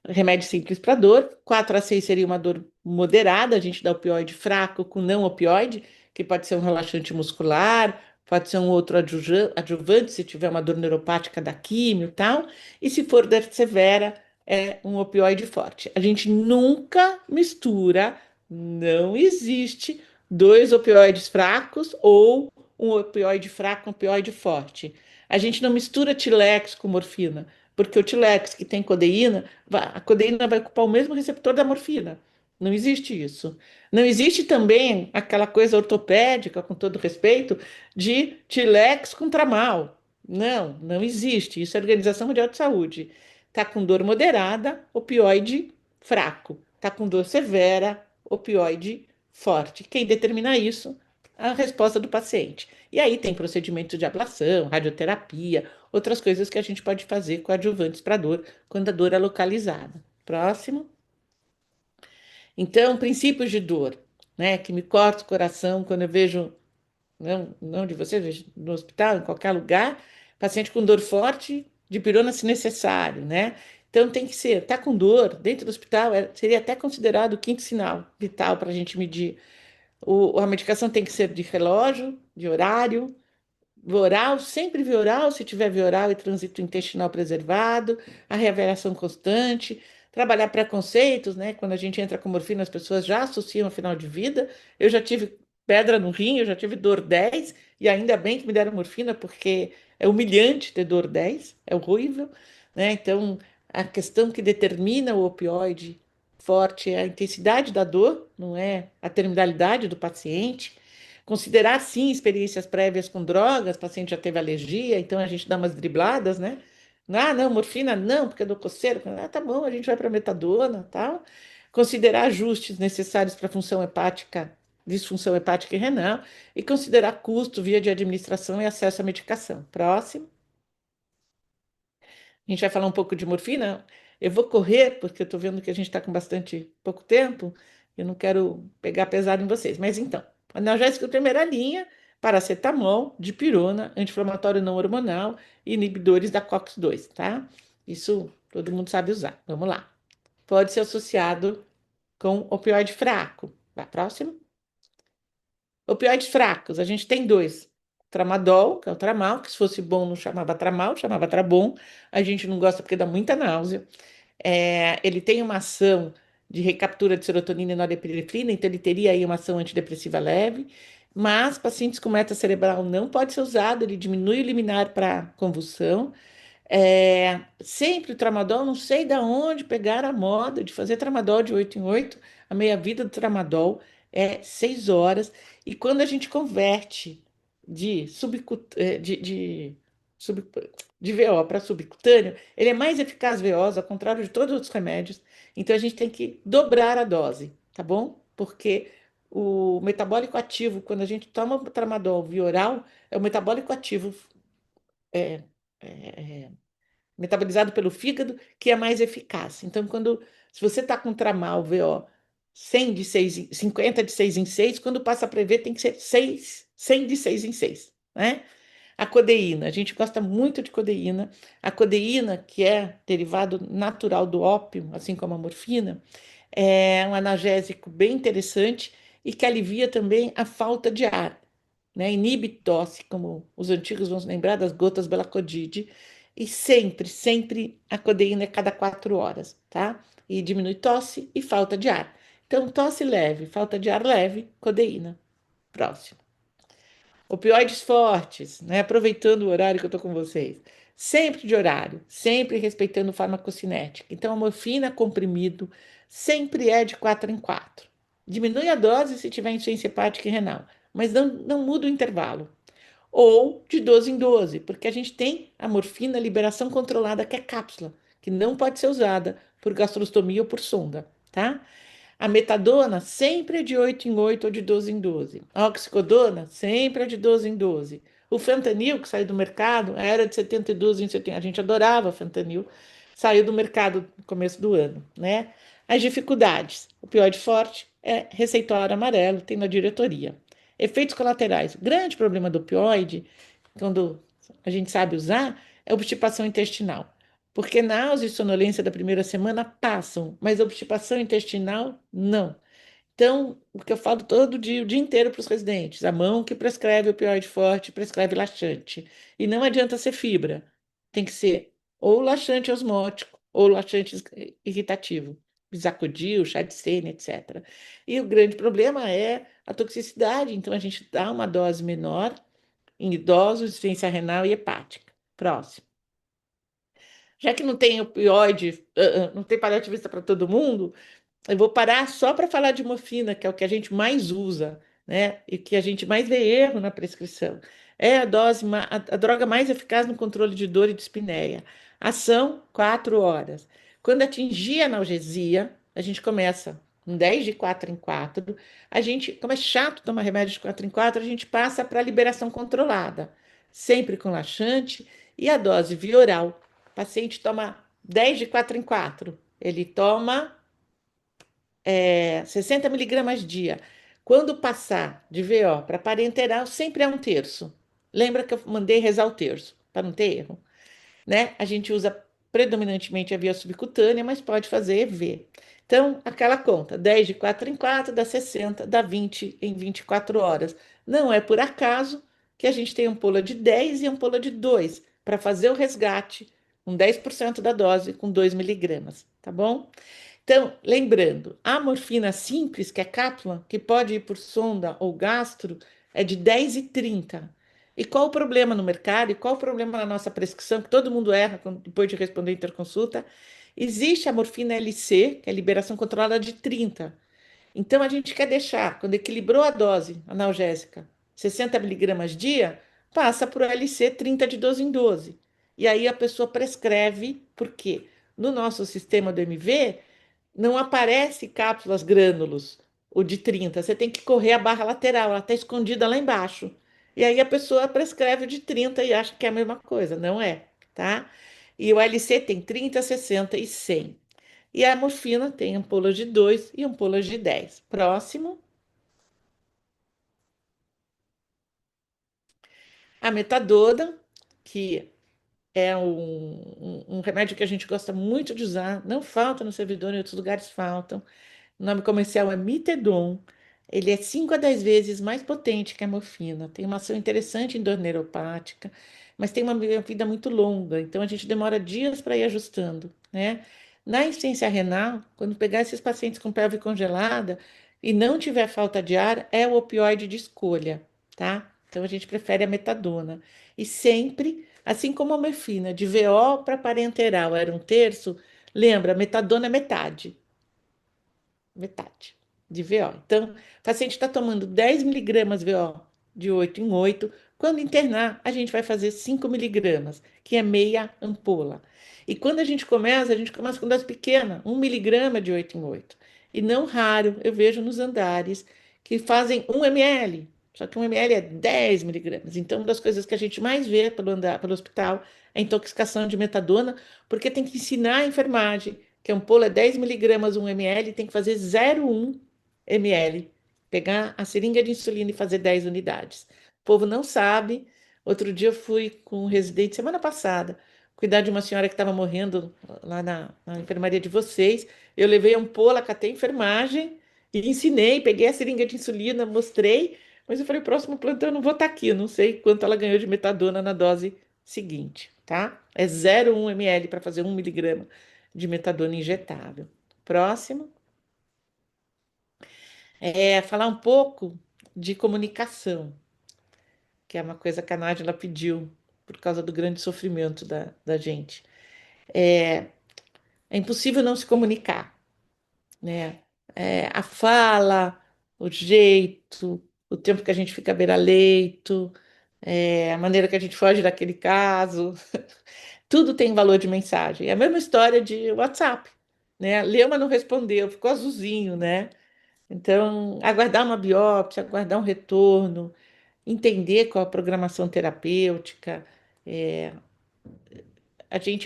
Remédio simples para dor. 4 a 6 seria uma dor moderada, a gente dá opioide fraco com não opioide, que pode ser um relaxante muscular, pode ser um outro adjuvante, se tiver uma dor neuropática da químio e tal. E se for dor severa, é um opioide forte. A gente nunca mistura, não existe dois opioides fracos ou um opioide fraco com um opioide forte. A gente não mistura Tilex com morfina, porque o Tilex, que tem codeína, a codeína vai ocupar o mesmo receptor da morfina. Não existe isso. Não existe também aquela coisa ortopédica, com todo respeito, de Tilex com tramal. Não, não existe. Isso é a Organização Mundial de Saúde. Está com dor moderada, opioide fraco. Está com dor severa, opioide forte. Quem determina isso? A resposta do paciente. E aí tem procedimento de ablação, radioterapia, outras coisas que a gente pode fazer com adjuvantes para dor, quando a dor é localizada. Próximo. Então, princípios de dor, né, que me corta o coração quando eu vejo, não de você, vejo no hospital, em qualquer lugar, paciente com dor forte, dipirona se necessário, né? Então tem que ser, tá com dor, dentro do hospital, seria até considerado o quinto sinal vital para a gente medir. A medicação tem que ser de relógio, de horário, Vioral, sempre vioral, se tiver vioral e trânsito intestinal preservado, a reavaliação constante, trabalhar preconceitos, né? Quando a gente entra com morfina, as pessoas já associam a final de vida. Eu já tive pedra no rim, eu já tive dor 10 e ainda bem que me deram morfina, porque é humilhante ter dor 10, é horrível, né? Então, a questão que determina o opioide forte é a intensidade da dor, não é a terminalidade do paciente. Considerar, sim, experiências prévias com drogas, o paciente já teve alergia, então a gente dá umas dribladas, né? Ah, não, morfina não, porque é do coceiro. Ah, tá bom, a gente vai para metadona, tal. Considerar ajustes necessários para função hepática, disfunção hepática e renal, e considerar custo, via de administração e acesso à medicação. Próximo. A gente vai falar um pouco de morfina. Eu vou correr, porque eu estou vendo que a gente está com bastante pouco tempo. Eu não quero pegar pesado em vocês. Mas então, analgésico de primeira linha, paracetamol, dipirona, anti-inflamatório não hormonal e inibidores da COX-2, tá? Isso todo mundo sabe usar. Vamos lá. Pode ser associado com opioide fraco. Vai, próximo. Opioides fracos, a gente tem dois. Tramadol, que é o Tramal, que se fosse bom não chamava Tramal, chamava Trabom. A gente não gosta porque dá muita náusea. Ele tem uma ação de recaptura de serotonina e norepinefrina, então ele teria aí uma ação antidepressiva leve, mas pacientes com meta cerebral não pode ser usado, ele diminui o liminar para convulsão. Sempre o tramadol, não sei de onde pegar a moda de fazer tramadol de 8 em 8. A meia-vida do tramadol é 6 horas. E quando a gente converte de, sub- de VO para subcutâneo, ele é mais eficaz VO, ao contrário de todos os outros remédios. Então a gente tem que dobrar a dose, tá bom? Porque o metabólico ativo, quando a gente toma o tramadol via oral, é o metabólico ativo é, é, metabolizado pelo fígado, que é mais eficaz. Então, se você está com tramal, VO 100 de 6, 50 de 6 em 6, quando passa a prever tem que ser 100 de 6 em 6, né? A codeína, a gente gosta muito de codeína. A codeína, que é derivado natural do ópio, assim como a morfina, é um analgésico bem interessante e que alivia também a falta de ar, né? Inibe tosse, como os antigos vão se lembrar das gotas Belacodide, e sempre a codeína é cada 4 horas, tá? E diminui tosse e falta de ar. Então, tosse leve, falta de ar leve, codeína. Próximo. Opioides fortes, né? Aproveitando o horário que eu estou com vocês. Sempre de horário, sempre respeitando farmacocinética. Então, a morfina comprimido sempre é de 4 em 4. Diminui a dose se tiver insuficiência hepática e renal, mas não muda o intervalo. Ou de 12 em 12, porque a gente tem a morfina liberação controlada, que é cápsula, que não pode ser usada por gastrostomia ou por sonda, tá? A metadona sempre é de 8 em 8 ou de 12 em 12. A oxicodona sempre é de 12 em 12. O fentanil, que saiu do mercado, era de 72 em 70. A gente adorava fentanil, saiu do mercado no começo do ano, né? As dificuldades. O opioide forte é receituário amarelo, tem na diretoria. Efeitos colaterais. O grande problema do opioide, quando a gente sabe usar, é a obstipação intestinal. Porque náusea e sonolência da primeira semana passam, mas a obstipação intestinal não. Então, o que eu falo todo dia, o dia inteiro para os residentes, a mão que prescreve opioide forte, prescreve laxante. E não adianta ser fibra, tem que ser ou laxante osmótico, ou laxante irritativo, Bisacodil, chá de sene, etc. E o grande problema é a toxicidade, então a gente dá uma dose menor em idosos, insuficiência renal e hepática. Próximo. Já que não tem opioide, não tem paliativista para todo mundo, eu vou parar só para falar de morfina, que é o que a gente mais usa, né? E que a gente mais vê erro na prescrição. É a dose, a droga mais eficaz no controle de dor e de espinéia. Ação, 4 horas. Quando atingir a analgesia, a gente começa com 10 de 4 em 4. A gente, como é chato tomar remédio de 4 em 4, a gente passa para a liberação controlada, sempre com laxante e a dose via oral. O paciente toma 10 de 4 em 4. Ele toma 60 miligramas dia. Quando passar de VO para parenteral, sempre é um terço. Lembra que eu mandei rezar o terço, para não ter erro, né? A gente usa predominantemente a via subcutânea, mas pode fazer EV. Então, aquela conta, 10 de 4 em 4 dá 60, dá 20 em 24 horas. Não é por acaso que a gente tem ampola de 10 e ampola de 2 para fazer o resgate com 10% da dose, com 2 miligramas, tá bom? Então, lembrando, a morfina simples, que é cápsula, que pode ir por sonda ou gastro, é de 10 e 30. E qual o problema no mercado? E qual o problema na nossa prescrição? Que todo mundo erra depois de responder interconsulta. Existe a morfina LC, que é liberação controlada de 30. Então, a gente quer deixar, quando equilibrou a dose analgésica, 60 miligramas dia, passa para o LC 30 de 12 em 12. E aí a pessoa prescreve, porque no nosso sistema do MV, não aparece cápsulas grânulos, o de 30. Você tem que correr a barra lateral, ela está escondida lá embaixo. E aí a pessoa prescreve o de 30 e acha que é a mesma coisa. Não é, tá? E o LC tem 30, 60 e 100. E a morfina tem ampolas de 2 e ampolas de 10. Próximo. A metadona, que é um remédio que a gente gosta muito de usar, não falta no servidor, em outros lugares faltam. O nome comercial é Mitedon. Ele é 5 a 10 vezes mais potente que a morfina. Tem uma ação interessante em dor neuropática, mas tem uma vida muito longa, então a gente demora dias para ir ajustando, né? Na insuficiência renal, quando pegar esses pacientes com pelve congelada e não tiver falta de ar, é o opioide de escolha, tá? Então a gente prefere a metadona. E sempre, assim como a morfina, de VO para parenteral era um terço, lembra, metadona é metade, metade de VO. Então, o paciente está tomando 10 miligramas VO de 8 em 8. Quando internar, a gente vai fazer 5 miligramas, que é meia ampola. E quando a gente começa com dose pequena, 1 miligrama de 8 em 8. E não raro, eu vejo nos andares que fazem 1 ml, só que 1 ml é 10 miligramas. Então, uma das coisas que a gente mais vê pelo hospital a intoxicação de metadona, porque tem que ensinar a enfermagem que a ampola é 10 miligramas 1 ml, tem que fazer 0,1 ml. Pegar a seringa de insulina e fazer 10 unidades. O povo não sabe. Outro dia eu fui com um residente, semana passada, cuidar de uma senhora que estava morrendo lá na enfermaria de vocês. Eu levei a ampola, catei a enfermagem e ensinei, peguei a seringa de insulina, mostrei, mas eu falei, próximo plantão eu não vou estar aqui, eu não sei quanto ela ganhou de metadona na dose seguinte, tá? É 0,1 ml para fazer 1 miligrama de metadona injetável. Próximo é falar um pouco de comunicação, que é uma coisa que a Nádia pediu por causa do grande sofrimento da gente. É impossível não se comunicar, né? A fala, o jeito, o tempo que a gente fica à beira-leito, a maneira que a gente foge daquele caso, tudo tem valor de mensagem. É a mesma história de WhatsApp, né? Leu, mas não respondeu, ficou azulzinho, né? Então, aguardar uma biópsia, aguardar um retorno, entender qual a programação terapêutica, é,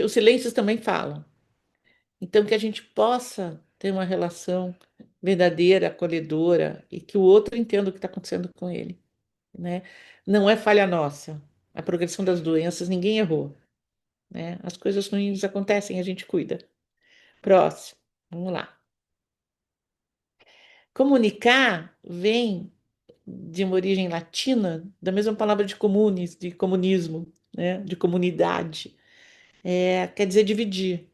os silêncios também falam. Então, que a gente possa ter uma relação verdadeira, acolhedora e que o outro entenda o que está acontecendo com ele, né? Não é falha nossa. A progressão das doenças, ninguém errou, né? As coisas ruins acontecem, a gente cuida. Próximo, vamos lá. Comunicar vem de uma origem latina, da mesma palavra de comunes, de comunismo, né? De comunidade. Quer dizer dividir.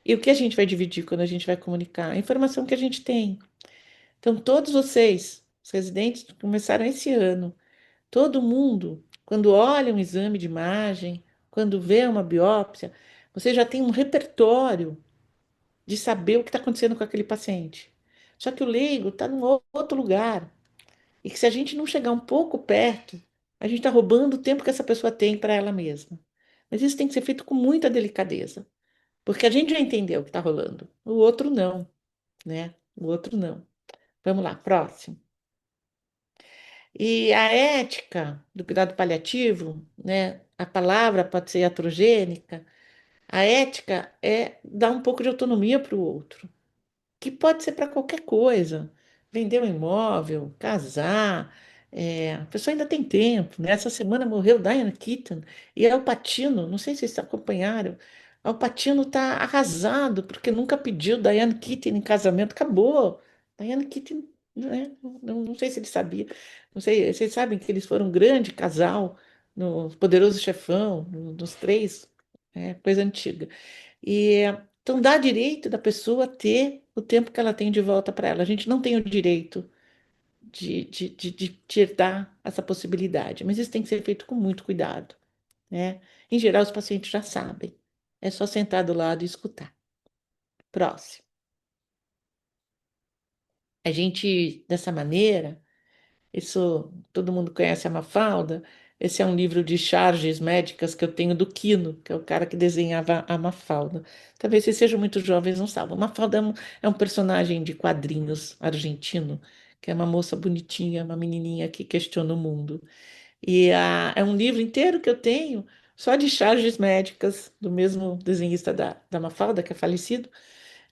E o que a gente vai dividir quando a gente vai comunicar? A informação que a gente tem. Então, todos vocês, os residentes, começaram esse ano. Todo mundo, quando olha um exame de imagem, quando vê uma biópsia, você já tem um repertório de saber o que está acontecendo com aquele paciente. Só que o leigo está num outro lugar. E que se a gente não chegar um pouco perto, a gente está roubando o tempo que essa pessoa tem para ela mesma. Mas isso tem que ser feito com muita delicadeza, porque a gente já entendeu o que está rolando. O outro não, né? O outro não. Vamos lá, próximo. E a ética do cuidado paliativo, né? A palavra pode ser iatrogênica. A ética é dar um pouco de autonomia para o outro, que pode ser para qualquer coisa. Vender um imóvel, casar. A pessoa ainda tem tempo, né? Essa semana morreu Diane Keaton e Al Pacino, não sei se vocês acompanharam. Al Pacino está arrasado porque nunca pediu Diane Keaton em casamento. Acabou. Diane Keaton, né? Não sei se ele sabia. Não sei, vocês sabem que eles foram um grande casal no Poderoso Chefão, nos três, coisa antiga. E então dá direito da pessoa ter o tempo que ela tem de volta para ela. A gente não tem o direito de tirar essa possibilidade, mas isso tem que ser feito com muito cuidado, né? Em geral, os pacientes já sabem. É só sentar do lado e escutar. Próximo. A gente, dessa maneira, isso todo mundo conhece a Mafalda. Esse é um livro de charges médicas que eu tenho do Quino, que é o cara que desenhava a Mafalda. Talvez vocês sejam muito jovens, não sabem. A Mafalda é um personagem de quadrinhos argentino, que é uma moça bonitinha, uma menininha que questiona o mundo. E é um livro inteiro que eu tenho só de charges médicas do mesmo desenhista da Mafalda, que é falecido.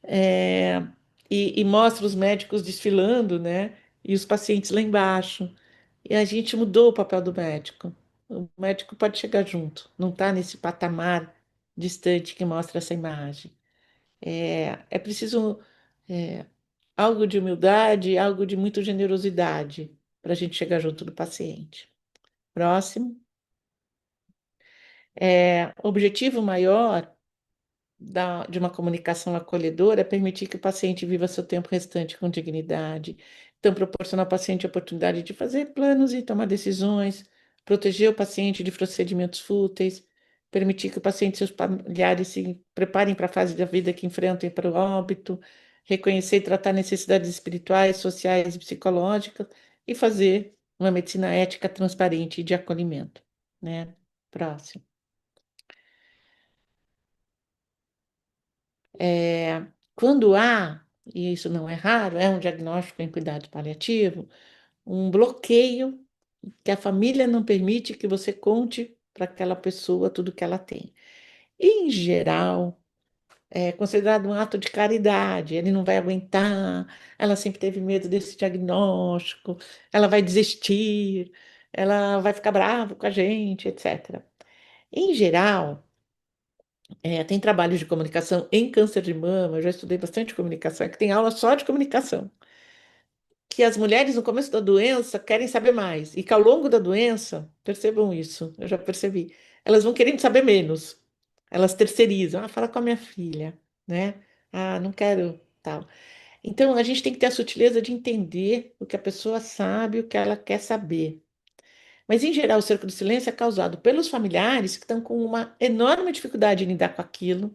É, e mostra os médicos desfilando, né? E os pacientes lá embaixo. E a gente mudou o papel do médico. O médico pode chegar junto, não está nesse patamar distante que mostra essa imagem. É preciso é, algo de humildade, algo de muita generosidade para a gente chegar junto do paciente. Próximo. Objetivo maior de uma comunicação acolhedora é permitir que o paciente viva seu tempo restante com dignidade. Então, proporcionar ao paciente a oportunidade de fazer planos e tomar decisões, proteger o paciente de procedimentos fúteis, permitir que o paciente e seus familiares se preparem para a fase da vida que enfrentam e para o óbito, reconhecer e tratar necessidades espirituais, sociais e psicológicas e fazer uma medicina ética, transparente e de acolhimento, né? Próximo. Quando há, e isso não é raro, é um diagnóstico em cuidado paliativo, um bloqueio que a família não permite que você conte para aquela pessoa tudo que ela tem. Em geral, é considerado um ato de caridade, ele não vai aguentar, ela sempre teve medo desse diagnóstico, ela vai desistir, ela vai ficar brava com a gente, etc. Em geral, tem trabalhos de comunicação em câncer de mama, eu já estudei bastante comunicação, é que tem aula só de comunicação, que as mulheres no começo da doença querem saber mais, e que ao longo da doença, percebam isso, eu já percebi, elas vão querendo saber menos, elas terceirizam, fala com a minha filha, né? Não quero tal. Então, a gente tem que ter a sutileza de entender o que a pessoa sabe, o que ela quer saber. Mas, em geral, o cerco do silêncio é causado pelos familiares que estão com uma enorme dificuldade em lidar com aquilo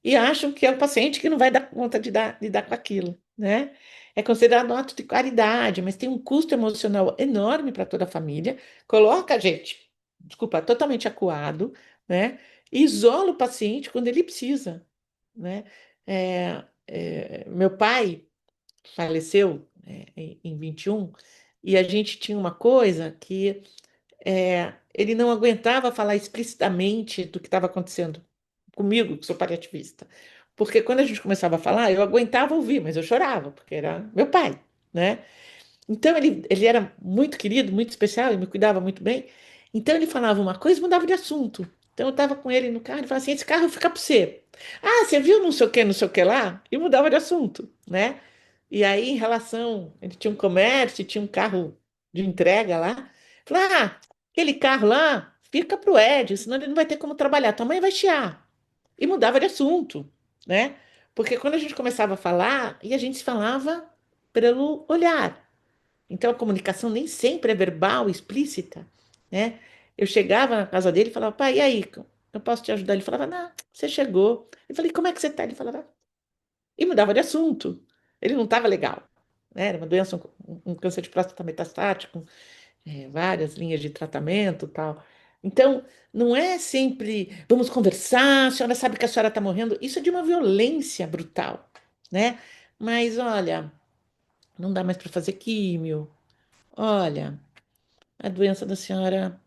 e acham que é o paciente que não vai dar conta de lidar com aquilo, né? É considerado um ato de caridade, mas tem um custo emocional enorme para toda a família, coloca a gente, desculpa, totalmente acuado, né? E isola o paciente quando ele precisa, né? Meu pai faleceu, em 21 e a gente tinha uma coisa que ele não aguentava falar explicitamente do que estava acontecendo comigo, que sou paliativista. Porque quando a gente começava a falar, eu aguentava ouvir, mas eu chorava, porque era meu pai, né? Então ele era muito querido, muito especial, e me cuidava muito bem. Então ele falava uma coisa e mudava de assunto. Então eu estava com ele no carro e falava assim: esse carro fica para você. Você viu não sei o que lá? E mudava de assunto, né? E aí, em relação, ele tinha um comércio, tinha um carro de entrega lá. Falei: aquele carro lá fica para o Ed, senão ele não vai ter como trabalhar. Tua mãe vai chiar. E mudava de assunto, né? Porque quando a gente começava a falar, e a gente se falava pelo olhar. Então a comunicação nem sempre é verbal, explícita, né? Eu chegava na casa dele e falava: pai, e aí? Eu posso te ajudar? Ele falava: não, você chegou. Eu falei: como é que você está? Ele falava, e mudava de assunto. Ele não estava legal, né? Era uma doença, um câncer de próstata metastático, várias linhas de tratamento, tal. Então, não é sempre vamos conversar, a senhora sabe que a senhora está morrendo. Isso é de uma violência brutal, né? Mas olha, não dá mais para fazer químio. Olha, a doença da senhora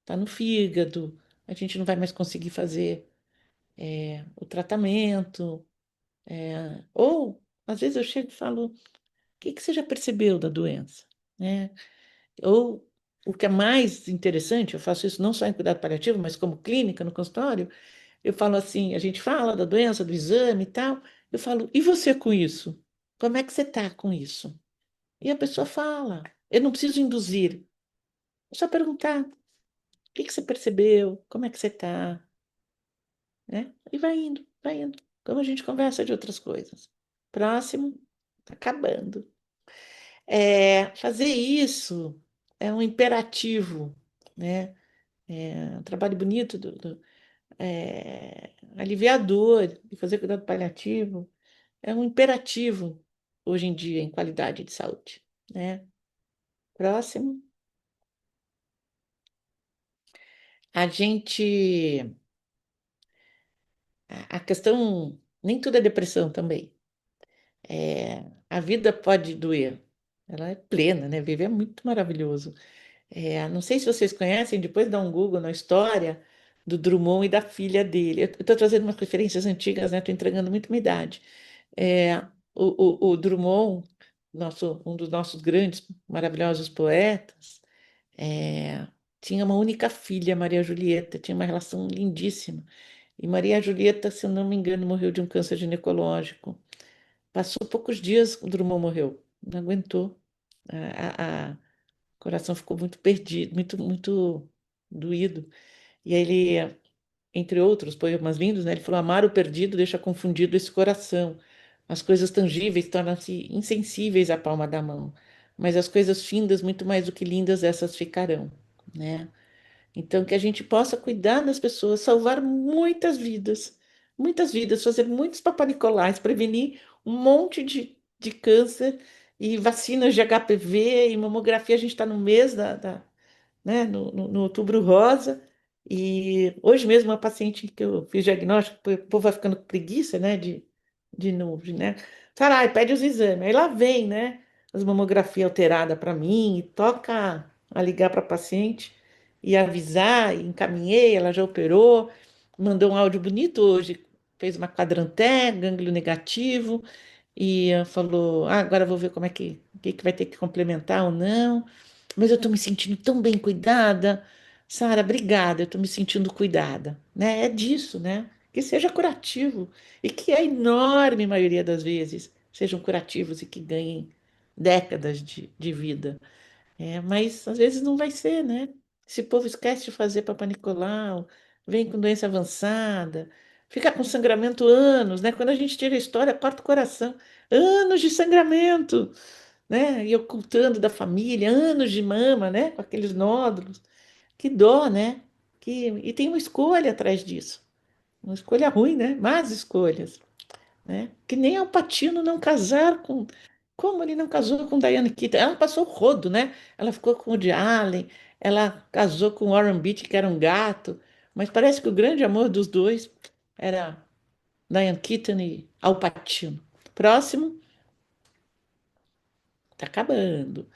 está no fígado, a gente não vai mais conseguir fazer o tratamento. Ou, às vezes, eu chego e falo: o que que você já percebeu da doença? Né? Ou, o que é mais interessante, eu faço isso não só em cuidado paliativo, mas como clínica, no consultório, eu falo assim: a gente fala da doença, do exame e tal, eu falo: e você com isso? Como é que você está com isso? E a pessoa fala. Eu não preciso induzir, é só perguntar. O que que você percebeu? Como é que você está? Né? E vai indo, vai indo. Como a gente conversa de outras coisas. Próximo, tá acabando. Fazer isso é um imperativo, né? É um trabalho bonito, aliviador, de fazer cuidado paliativo. É um imperativo hoje em dia em qualidade de saúde, né? Próximo. A gente. A questão. Nem tudo é depressão também. A vida pode doer. Ela é plena, né? Viver é muito maravilhoso. Não sei se vocês conhecem, depois dá um Google na história do Drummond e da filha dele. Eu estou trazendo umas referências antigas, né? Estou entregando muito minha idade. É, o Drummond, um dos nossos grandes, maravilhosos poetas, é, tinha uma única filha, Maria Julieta, tinha uma relação lindíssima. E Maria Julieta, se eu não me engano, morreu de um câncer ginecológico. Passou poucos dias, o Drummond morreu. Não aguentou. O coração ficou muito perdido, muito, muito doído. E aí ele, entre outros poemas lindos, né, ele falou: amar o perdido deixa confundido esse coração. As coisas tangíveis tornam-se insensíveis à palma da mão, mas as coisas findas, muito mais do que lindas, essas ficarão, né? Então, que a gente possa cuidar das pessoas, salvar muitas vidas, fazer muitos papanicolais, prevenir um monte de câncer e vacinas de HPV e mamografia. A gente está no mês né, no Outubro Rosa. E hoje mesmo, uma paciente que eu fiz diagnóstico, o povo vai ficando com preguiça, né, né? Fala: pede os exames. Aí lá vem, né, as mamografia alterada para mim e toca a ligar para a paciente. ia avisar, encaminhei, ela já operou, mandou um áudio bonito hoje, fez uma quadranté, gânglio negativo, e falou, agora eu vou ver como é que vai ter que complementar ou não, mas eu estou me sentindo tão bem cuidada, Sara, obrigada, eu estou me sentindo cuidada, né? É disso, né? Que seja curativo e que a enorme maioria das vezes sejam curativos e que ganhem décadas de vida. Mas às vezes não vai ser, né? Esse povo esquece de fazer Papa Nicolau, vem com doença avançada, fica com sangramento anos, né? Quando a gente tira a história, corta o coração. Anos de sangramento, né? E ocultando da família, anos de mama, né? Com aqueles nódulos. Que dó, né? E tem uma escolha atrás disso. Uma escolha ruim, né? Más escolhas, né? Que nem Al Pacino não casar com. Como ele não casou com Diane Keaton? Ela passou o rodo, né? Ela ficou com o Woody Allen, ela casou com Warren Beatty, que era um gato, mas parece que o grande amor dos dois era Diane Keaton e Al Pacino. Próximo, tá acabando.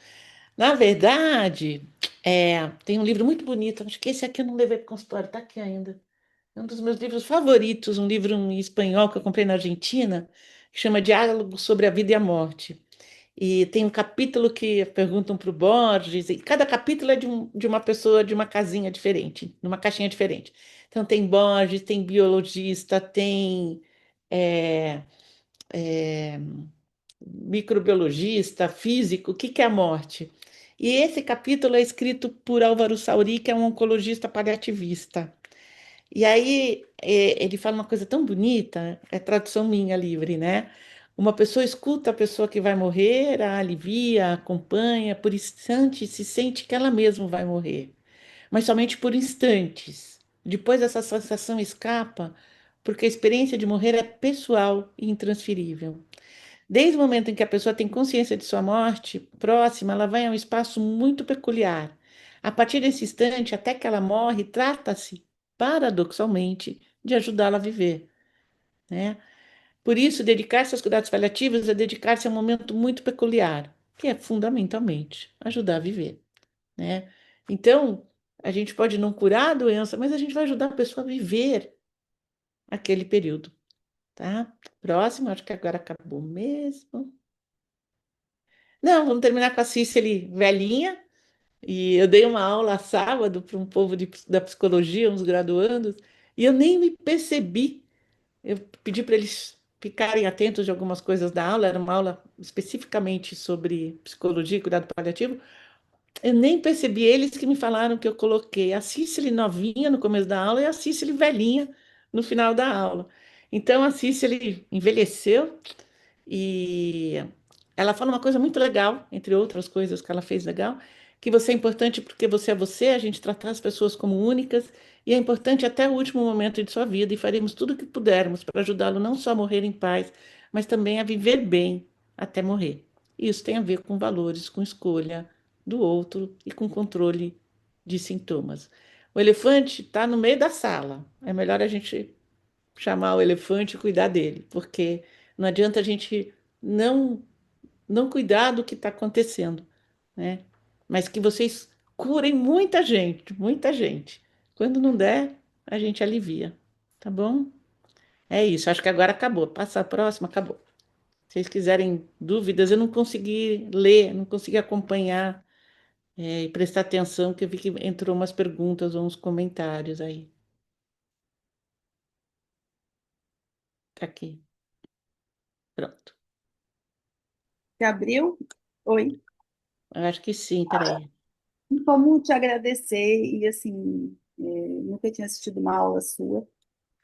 Na verdade, tem um livro muito bonito, acho que esse aqui eu não levei para o consultório, tá aqui ainda. É um dos meus livros favoritos, um livro em espanhol que eu comprei na Argentina, que chama Diálogo sobre a Vida e a Morte. E tem um capítulo que perguntam para o Borges, e cada capítulo é de uma pessoa de uma casinha diferente, numa caixinha diferente. Então tem Borges, tem biologista, tem é, é, microbiologista, físico, o que que é a morte? E esse capítulo é escrito por Álvaro Sauri, que é um oncologista paliativista. E aí ele fala uma coisa tão bonita, é tradução minha livre, né? Uma pessoa escuta a pessoa que vai morrer, a alivia, a acompanha, por instantes se sente que ela mesma vai morrer, mas somente por instantes. Depois essa sensação escapa, porque a experiência de morrer é pessoal e intransferível. Desde o momento em que a pessoa tem consciência de sua morte próxima, ela vai a um espaço muito peculiar. A partir desse instante, até que ela morre, trata-se, paradoxalmente, de ajudá-la a viver, né? Por isso, dedicar-se aos cuidados paliativos é dedicar-se a um momento muito peculiar, que é fundamentalmente ajudar a viver, né? Então, a gente pode não curar a doença, mas a gente vai ajudar a pessoa a viver aquele período, tá? Próximo, acho que agora acabou mesmo. Não, vamos terminar com a Cícely velhinha. E eu dei uma aula sábado para um povo da psicologia, uns graduandos, e eu nem me percebi. Eu pedi para eles ficarem atentos de algumas coisas da aula, era uma aula especificamente sobre psicologia e cuidado paliativo. Eu nem percebi eles que me falaram que eu coloquei a Cícely novinha no começo da aula e a Cícely velhinha no final da aula. Então a Cícely envelheceu e ela fala uma coisa muito legal, entre outras coisas que ela fez legal, que você é importante porque você, a gente tratar as pessoas como únicas, e é importante até o último momento de sua vida, e faremos tudo o que pudermos para ajudá-lo não só a morrer em paz, mas também a viver bem até morrer. Isso tem a ver com valores, com escolha do outro e com controle de sintomas. O elefante está no meio da sala. É melhor a gente chamar o elefante e cuidar dele, porque não adianta a gente não não cuidar do que está acontecendo, né? Mas que vocês curem muita gente, muita gente. Quando não der, a gente alivia, tá bom? É isso, acho que agora acabou. Passa a próxima, acabou. Se vocês quiserem dúvidas, eu não consegui ler, não consegui acompanhar, e prestar atenção, que eu vi que entrou umas perguntas ou uns comentários aí. Tá aqui, pronto. Gabriel, oi. Eu acho que sim, peraí. Como te agradecer e assim, nunca tinha assistido uma aula sua,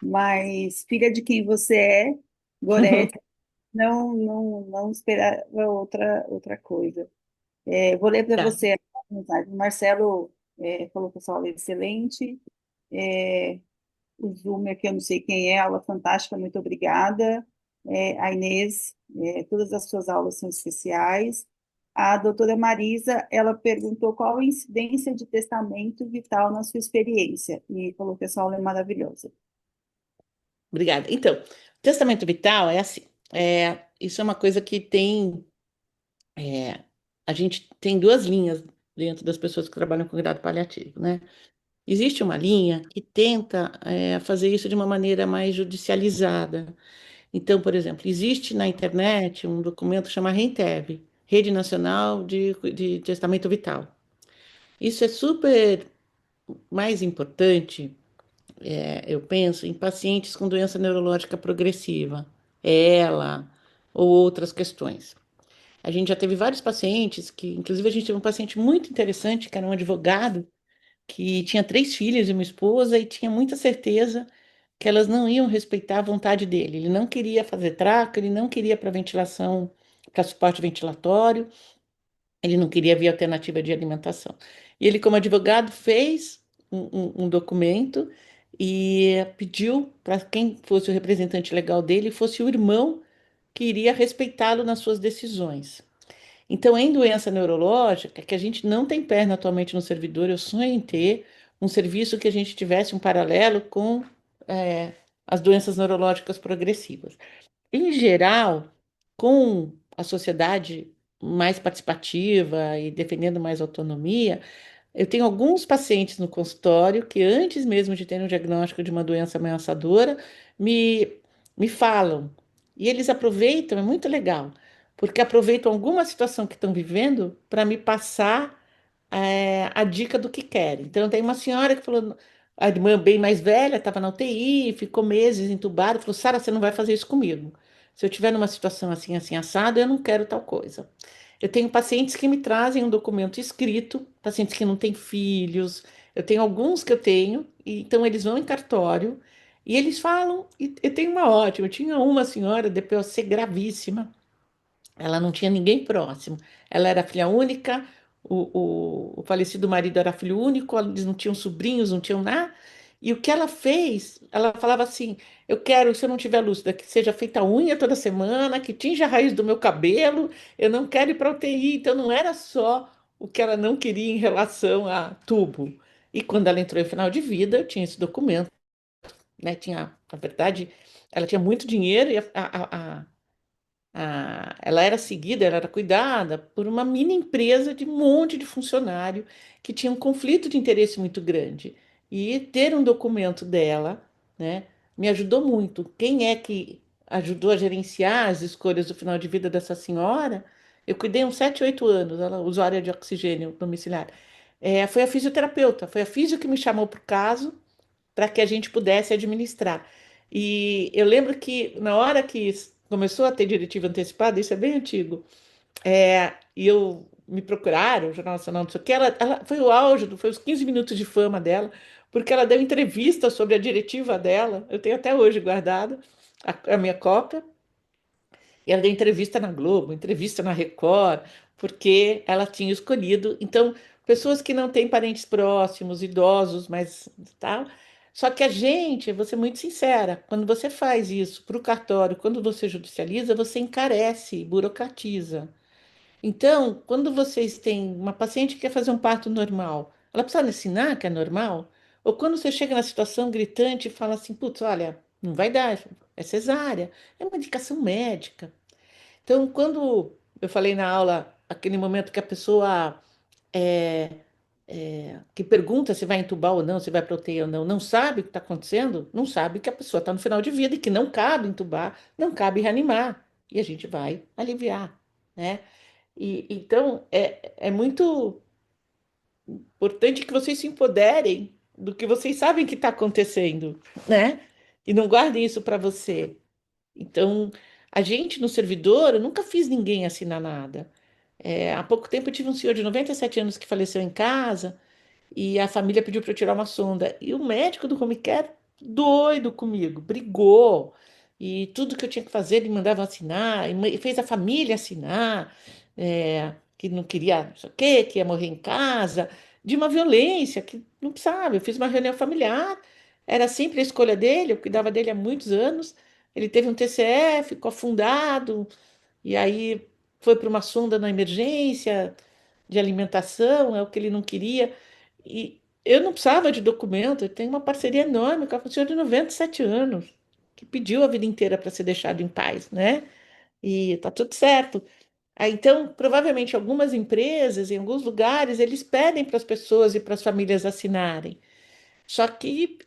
mas filha de quem você é, Gorete, não esperava outra coisa. Vou ler para Tá. você a mensagem. O Marcelo falou que a sua aula é excelente. É, o Zoom aqui, eu não sei quem é, aula fantástica, muito obrigada. A Inês, todas as suas aulas são especiais. A doutora Marisa, ela perguntou qual a incidência de testamento vital na sua experiência e falou que essa aula é maravilhosa. Obrigada. Então, testamento vital é assim. Isso é uma coisa que tem. A gente tem duas linhas dentro das pessoas que trabalham com cuidado paliativo, né? Existe uma linha que tenta fazer isso de uma maneira mais judicializada. Então, por exemplo, existe na internet um documento chamado RENTEV, Rede Nacional de Testamento Vital. Isso é super mais importante, eu penso, em pacientes com doença neurológica progressiva, ela ou outras questões. A gente já teve vários pacientes que, inclusive, a gente teve um paciente muito interessante, que era um advogado, que tinha 3 filhas e uma esposa e tinha muita certeza que elas não iam respeitar a vontade dele. Ele não queria fazer traco, ele não queria para ventilação, para suporte ventilatório, ele não queria via alternativa de alimentação. E ele, como advogado, fez um documento e pediu para quem fosse o representante legal dele fosse o irmão que iria respeitá-lo nas suas decisões. Então, em doença neurológica, que a gente não tem perna atualmente no servidor, eu sonho em ter um serviço que a gente tivesse um paralelo com é, as doenças neurológicas progressivas. Em geral, com a sociedade mais participativa e defendendo mais autonomia, eu tenho alguns pacientes no consultório que, antes mesmo de terem o diagnóstico de uma doença ameaçadora, me, me falam. E eles aproveitam, é muito legal, porque aproveitam alguma situação que estão vivendo para me passar a dica do que querem. Então, tem uma senhora que falou, a irmã bem mais velha, estava na UTI, ficou meses entubada, falou: Sara, você não vai fazer isso comigo. Se eu estiver numa situação assim, assim, assado, eu não quero tal coisa. Eu tenho pacientes que me trazem um documento escrito, pacientes que não têm filhos. Eu tenho alguns que eu tenho, e então eles vão em cartório e eles falam. E eu tenho uma ótima. Eu tinha uma senhora DPOC gravíssima. Ela não tinha ninguém próximo. Ela era filha única, o falecido marido era filho único, eles não tinham sobrinhos, não tinham nada. E o que ela fez, ela falava assim: eu quero, se eu não tiver lúcida, que seja feita unha toda semana, que tinja a raiz do meu cabelo, eu não quero ir para UTI. Então não era só o que ela não queria em relação a tubo. E quando ela entrou em final de vida, eu tinha esse documento, né? Tinha, na verdade, ela tinha muito dinheiro e ela era seguida, ela era cuidada por uma mini empresa de um monte de funcionário que tinha um conflito de interesse muito grande. E ter um documento dela, né, me ajudou muito. Quem é que ajudou a gerenciar as escolhas do final de vida dessa senhora? Eu cuidei uns 7, 8 anos, ela usuária de oxigênio domiciliar. Foi a fisioterapeuta, foi a fisio que me chamou para o caso para que a gente pudesse administrar. E eu lembro que na hora que começou a ter diretiva antecipada, isso é bem antigo, e eu me procuraram, o Jornal Nacional, não sei o que, ela foi o auge, foi os 15 minutos de fama dela, porque ela deu entrevista sobre a diretiva dela, eu tenho até hoje guardada a minha cópia, e ela deu entrevista na Globo, entrevista na Record, porque ela tinha escolhido. Então, pessoas que não têm parentes próximos, idosos, mas tal. Só que a gente, vou ser muito sincera, quando você faz isso para o cartório, quando você judicializa, você encarece, burocratiza. Então, quando vocês têm uma paciente que quer fazer um parto normal, ela precisa ensinar que é normal? Ou quando você chega na situação gritante e fala assim, putz, olha, não vai dar, é cesárea, é uma indicação médica. Então, quando eu falei na aula, aquele momento que a pessoa é, que pergunta se vai entubar ou não, se vai proteger ou não, não sabe o que está acontecendo, não sabe que a pessoa está no final de vida e que não cabe entubar, não cabe reanimar. E a gente vai aliviar, né? Então, é muito importante que vocês se empoderem do que vocês sabem que está acontecendo, né? E não guardem isso para você. Então, a gente no servidor, eu nunca fiz ninguém assinar nada. Há pouco tempo eu tive um senhor de 97 anos que faleceu em casa e a família pediu para eu tirar uma sonda. E o médico do home care, doido comigo, brigou. E tudo que eu tinha que fazer, ele mandava assinar, e fez a família assinar, que não queria, não sei o quê, que ia morrer em casa, de uma violência que não precisava. Eu fiz uma reunião familiar, era sempre a escolha dele, eu cuidava dele há muitos anos. Ele teve um TCE, ficou afundado, e aí foi para uma sonda na emergência de alimentação, é o que ele não queria. E eu não precisava de documento, eu tenho uma parceria enorme com a senhora de 97 anos, que pediu a vida inteira para ser deixado em paz, né? E tá tudo certo. Então, provavelmente, algumas empresas, em alguns lugares, eles pedem para as pessoas e para as famílias assinarem. Só que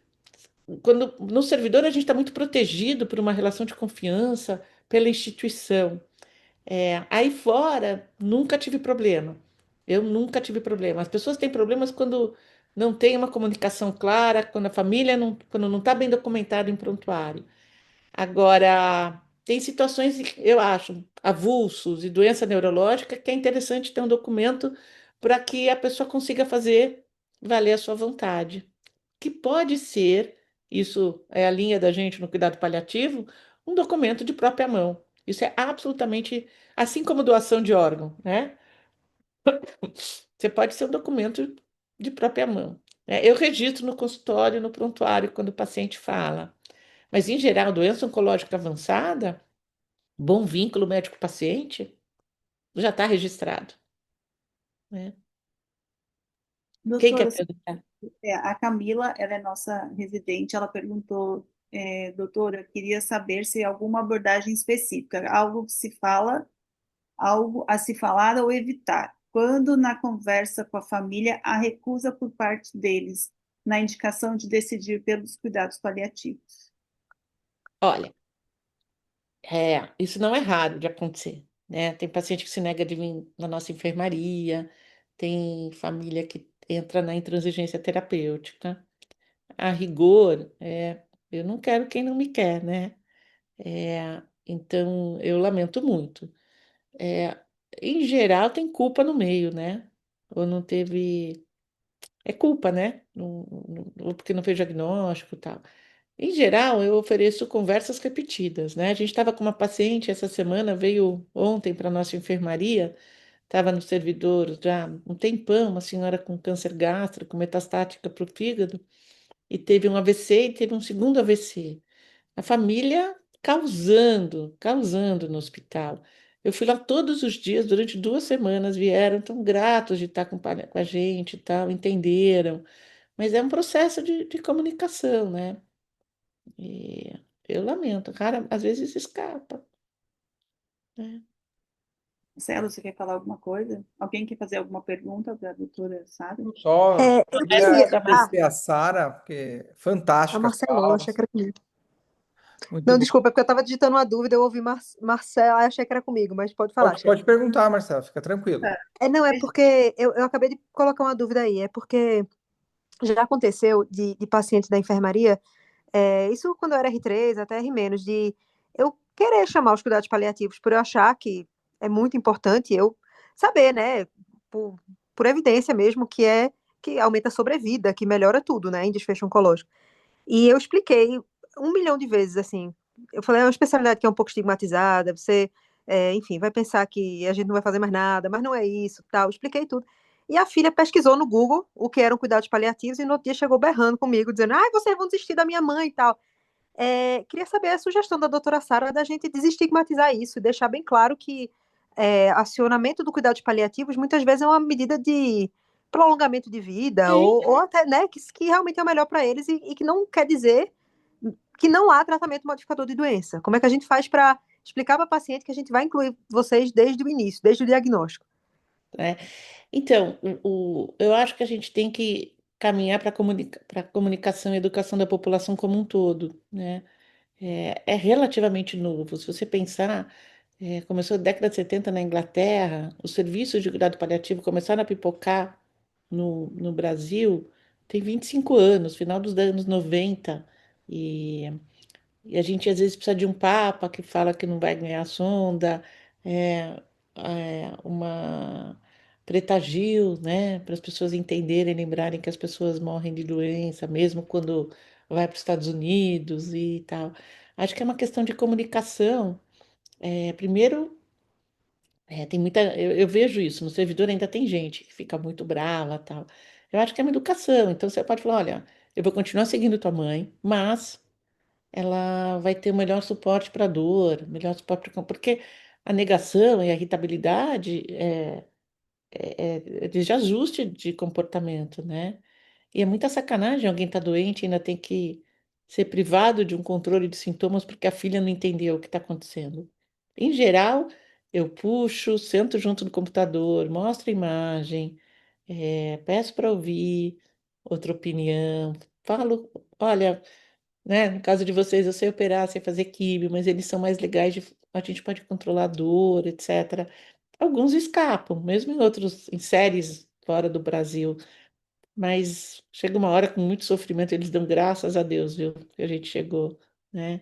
quando no servidor a gente está muito protegido por uma relação de confiança pela instituição. Aí fora, nunca tive problema. Eu nunca tive problema. As pessoas têm problemas quando não tem uma comunicação clara, quando a família não, quando não está bem documentado em prontuário. Agora, tem situações, eu acho, avulsos e doença neurológica, que é interessante ter um documento para que a pessoa consiga fazer valer a sua vontade. Que pode ser, isso é a linha da gente no cuidado paliativo, um documento de própria mão. Isso é absolutamente, assim como doação de órgão, né? Você pode ser um documento de própria mão. Eu registro no consultório, no prontuário, quando o paciente fala. Mas, em geral, doença oncológica avançada, bom vínculo médico-paciente, já está registrado, né? Quem quer Doutora, perguntar? a Camila, ela é nossa residente, ela perguntou, doutora, eu queria saber se alguma abordagem específica, algo que se fala, algo a se falar ou evitar. Quando na conversa com a família há recusa por parte deles na indicação de decidir pelos cuidados paliativos. Olha, isso não é raro de acontecer, né? Tem paciente que se nega de vir na nossa enfermaria, tem família que entra na intransigência terapêutica. A rigor, eu não quero quem não me quer, né? Então, eu lamento muito. É, Em geral, tem culpa no meio, né? Ou não teve. É culpa, né? Ou porque não fez diagnóstico e tal. Em geral, eu ofereço conversas repetidas, né? A gente estava com uma paciente essa semana, veio ontem para a nossa enfermaria, estava no servidor já um tempão, uma senhora com câncer gástrico, metastática para o fígado, e teve um AVC e teve um segundo AVC. A família causando no hospital. Eu fui lá todos os dias, durante 2 semanas, vieram tão gratos de estar com a gente e tal, entenderam. Mas é um processo de comunicação, né? E eu lamento, cara, às vezes escapa, né? Marcelo, você quer falar alguma coisa? Alguém quer fazer alguma pergunta para a doutora Sara? Só Essa queria é da agradecer a Sara, porque A fantástica as Marcelona, falas, achei que era comigo. muito Não, bom. desculpa, é porque eu estava digitando uma dúvida, eu ouvi Marcel, aí achei que era comigo, mas pode falar, Pode, chefe. pode perguntar, Marcelo, fica tranquilo. Não, é porque eu acabei de colocar uma dúvida aí, é porque já aconteceu de pacientes da enfermaria, isso quando eu era R3, até R-, de eu querer chamar os cuidados paliativos por eu achar que é muito importante eu saber, né, por, por evidência mesmo, que aumenta a sobrevida, que melhora tudo, né, em desfecho oncológico. E eu expliquei 1 milhão de vezes, assim. Eu falei, é uma especialidade que é um pouco estigmatizada, você, enfim, vai pensar que a gente não vai fazer mais nada, mas não é isso, tal. Expliquei tudo. E a filha pesquisou no Google o que eram cuidados paliativos e no outro dia chegou berrando comigo, dizendo, ah, vocês vão desistir da minha mãe e tal. Queria saber a sugestão da doutora Sara da gente desestigmatizar isso e deixar bem claro que acionamento do cuidados paliativos muitas vezes é uma medida de prolongamento de vida Sim. ou até né, que realmente é o melhor para eles e que não quer dizer que não há tratamento modificador de doença. Como é que a gente faz para explicar para a paciente que a gente vai incluir vocês desde o início, desde o diagnóstico? Né? Então, eu acho que a gente tem que caminhar para a comunicação e educação da população como um todo, né? É relativamente novo. Se você pensar, começou na década de 70 na Inglaterra, os serviços de cuidado paliativo começaram a pipocar no Brasil, tem 25 anos, final dos anos 90. E a gente às vezes precisa de um papa que fala que não vai ganhar sonda, é, uma Preta Gil, né, para as pessoas entenderem, lembrarem que as pessoas morrem de doença, mesmo quando vai para os Estados Unidos e tal. Acho que é uma questão de comunicação. Primeiro, tem muita, eu vejo isso, no servidor ainda tem gente que fica muito brava, tal. Eu acho que é uma educação. Então você pode falar, olha, eu vou continuar seguindo tua mãe, mas ela vai ter o melhor suporte para dor, melhor suporte porque a negação e a irritabilidade é desajuste de comportamento, né? E é muita sacanagem alguém estar doente e ainda tem que ser privado de um controle de sintomas porque a filha não entendeu o que está acontecendo. Em geral, Eu puxo, sento junto do computador, mostro a imagem, peço para ouvir outra opinião, falo, olha, né, no caso de vocês, eu sei operar, sei fazer químio, mas eles são mais legais, a gente pode controlar a dor, etc. Alguns escapam, mesmo em séries fora do Brasil, mas chega uma hora com muito sofrimento, eles dão graças a Deus, viu, que a gente chegou, né?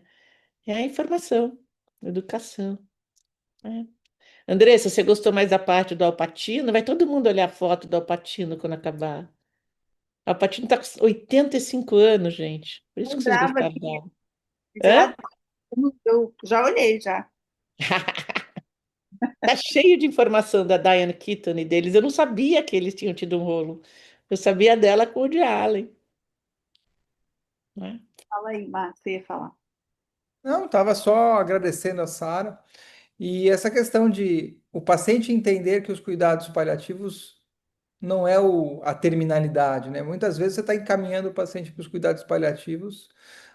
É a informação, educação, né? Andressa, você gostou mais da parte do Al Pacino? Vai todo mundo olhar a foto do Al Pacino quando acabar. Al Pacino está com 85 anos, gente. Por isso que vocês Lembrava gostaram que dela. já, Hã? eu já olhei já. Tá cheio de informação da Diane Keaton e deles. Eu não sabia que eles tinham tido um rolo. Eu sabia dela com o de Allen, né? Fala aí, Márcio, você ia falar. Não, estava só agradecendo a Sara. E essa questão de o paciente entender que os cuidados paliativos não é a terminalidade, né? Muitas vezes você está encaminhando o paciente para os cuidados paliativos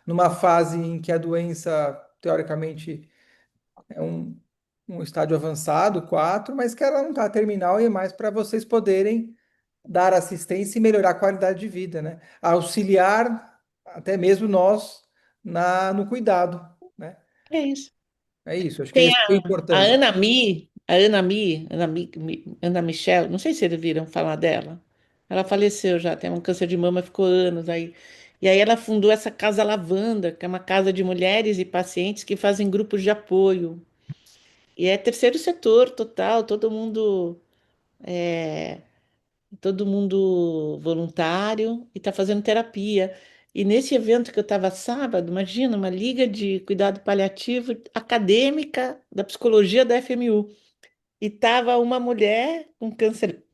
numa fase em que a doença, teoricamente, é um estágio avançado, 4, mas que ela não está terminal e é mais para vocês poderem dar assistência e melhorar a qualidade de vida, né? Auxiliar até mesmo nós no cuidado, né? É isso. É isso, acho que é Tem isso que é a importante. Ana Mi, Ana Michel, não sei se vocês viram falar dela. Ela faleceu já, tem um câncer de mama, ficou anos aí. E aí ela fundou essa Casa Lavanda, que é uma casa de mulheres e pacientes que fazem grupos de apoio. E é terceiro setor total, todo mundo voluntário e está fazendo terapia. E nesse evento que eu estava sábado, imagina, uma liga de cuidado paliativo acadêmica da psicologia da FMU. E estava uma mulher com câncer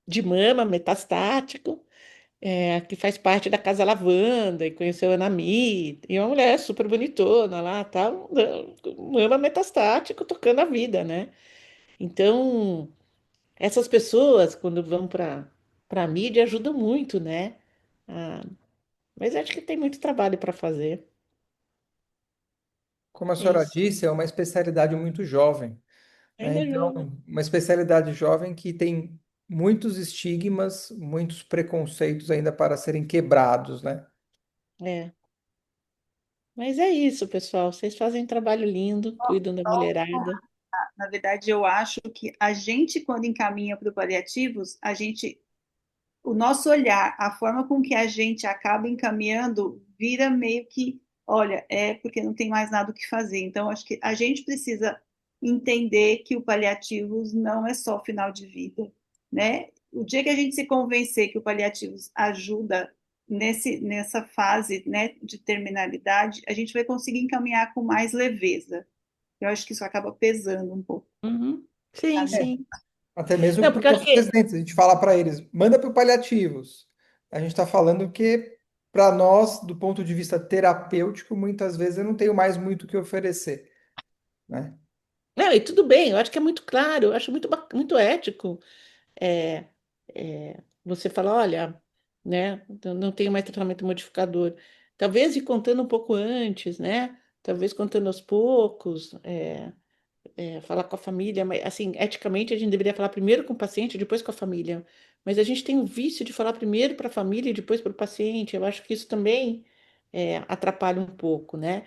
de mama metastático, que faz parte da Casa Lavanda, e conheceu a Ana Mi, e uma mulher super bonitona lá, tal, mama metastático, tocando a vida, né? Então, essas pessoas, quando vão para a mídia, ajudam muito, né? Ah, mas acho que tem muito trabalho para fazer. Como a É senhora isso. disse, é uma especialidade muito jovem, né? Ainda é Então, jovem. uma especialidade jovem que tem muitos estigmas, muitos preconceitos ainda para serem quebrados, né? É. Mas é isso, pessoal. Vocês fazem um trabalho lindo, cuidam da mulherada. Na verdade, eu acho que a gente, quando encaminha para o paliativos, o nosso olhar, a forma com que a gente acaba encaminhando, vira meio que, olha, é porque não tem mais nada o que fazer. Então, acho que a gente precisa entender que o paliativos não é só final de vida, né? O dia que a gente se convencer que o paliativos ajuda nessa fase, né, de terminalidade, a gente vai conseguir encaminhar com mais leveza. Eu acho que isso acaba pesando um pouco. Uhum. Sim, É, sim. até mesmo Não, para os porque eu acho nossos que. residentes, a gente fala para eles, manda para o paliativos. A gente está falando que, para nós, do ponto de vista terapêutico, muitas vezes eu não tenho mais muito o que oferecer, né? Não, e tudo bem, eu acho que é muito claro, eu acho muito ético. É, você fala, olha, né, não tenho mais tratamento modificador. Talvez ir contando um pouco antes, né? Talvez contando aos poucos. Falar com a família, mas assim, eticamente a gente deveria falar primeiro com o paciente, depois com a família. Mas a gente tem o vício de falar primeiro para a família e depois para o paciente. Eu acho que isso também atrapalha um pouco, né?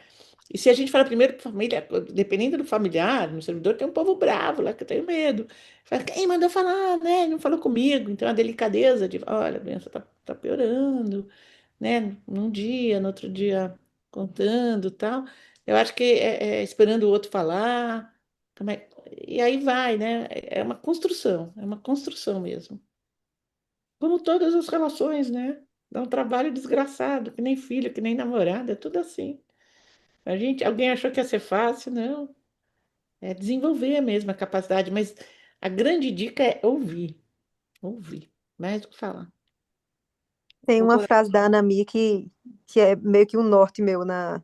E se a gente fala primeiro para a família, dependendo do familiar, no servidor tem um povo bravo lá que eu tenho medo. Fala, quem mandou falar, né? Não falou comigo. Então a delicadeza de, olha, a doença tá piorando, né? Num dia, no outro dia contando, tal. Eu acho que esperando o outro falar. E aí vai, né? É uma construção mesmo. Como todas as relações, né? Dá um trabalho desgraçado, que nem filho, que nem namorada, é tudo assim. Alguém achou que ia ser fácil, não. É desenvolver mesmo a capacidade, mas a grande dica é ouvir, ouvir, mais do que falar. Tem uma Doutora, frase da Anami que é meio que um norte meu na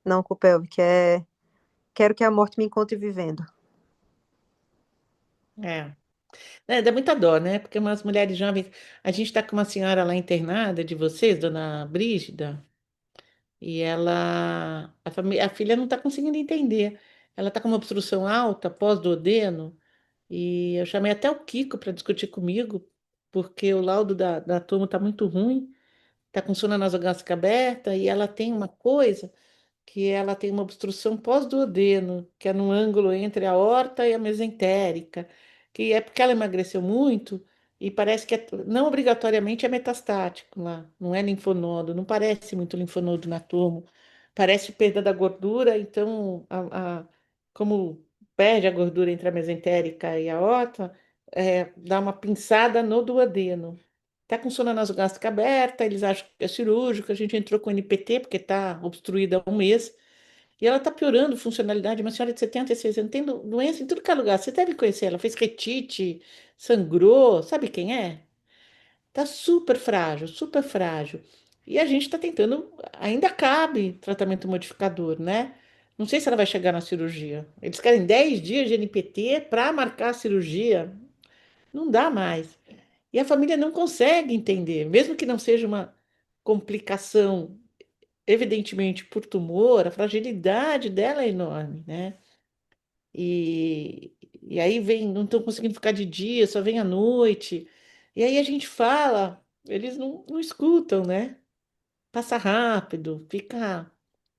Oncopelve, que é: quero que a morte me encontre vivendo. É. Dá muita dó, né? Porque umas mulheres jovens. A gente está com uma senhora lá internada de vocês, dona Brígida, e a filha não está conseguindo entender. ela está com uma obstrução alta, pós-duodeno, e eu chamei até o Kiko para discutir comigo, porque o laudo da tomo está muito ruim, está com sonda nasogástrica aberta, e ela tem uma coisa que ela tem uma obstrução pós-duodeno, que é no ângulo entre a aorta e a mesentérica, que é porque ela emagreceu muito e parece que não obrigatoriamente é metastático lá, não é linfonodo, não parece muito linfonodo na tomo, parece perda da gordura, então, como perde a gordura entre a mesentérica e a aorta, dá uma pinçada no duodeno. Está com sonda nasogástrica aberta, eles acham que é cirúrgico, a gente entrou com NPT, porque está obstruída há um mês, e ela está piorando funcionalidade. Uma senhora de 76 anos tem doença em tudo que é lugar. Você deve conhecer, ela fez retite, sangrou, sabe quem é? Está super frágil, super frágil. E a gente está tentando, ainda cabe tratamento modificador, né? Não sei se ela vai chegar na cirurgia. Eles querem 10 dias de NPT para marcar a cirurgia. Não dá mais. E a família não consegue entender, mesmo que não seja uma complicação, evidentemente por tumor, a fragilidade dela é enorme, né? E aí vem, não estão conseguindo ficar de dia, só vem à noite. E aí a gente fala, eles não escutam, né? Passa rápido, fica.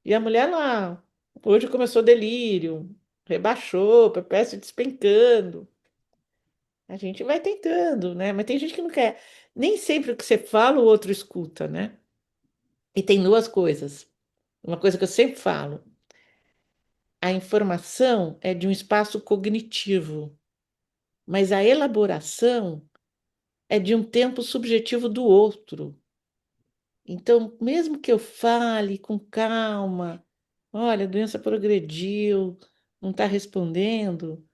E a mulher lá, hoje começou delírio, rebaixou, PPS despencando. A gente vai tentando, né? Mas tem gente que não quer. Nem sempre o que você fala, o outro escuta, né? E tem duas coisas. Uma coisa que eu sempre falo: a informação é de um espaço cognitivo, mas a elaboração é de um tempo subjetivo do outro. Então, mesmo que eu fale com calma, olha, a doença progrediu, não está respondendo,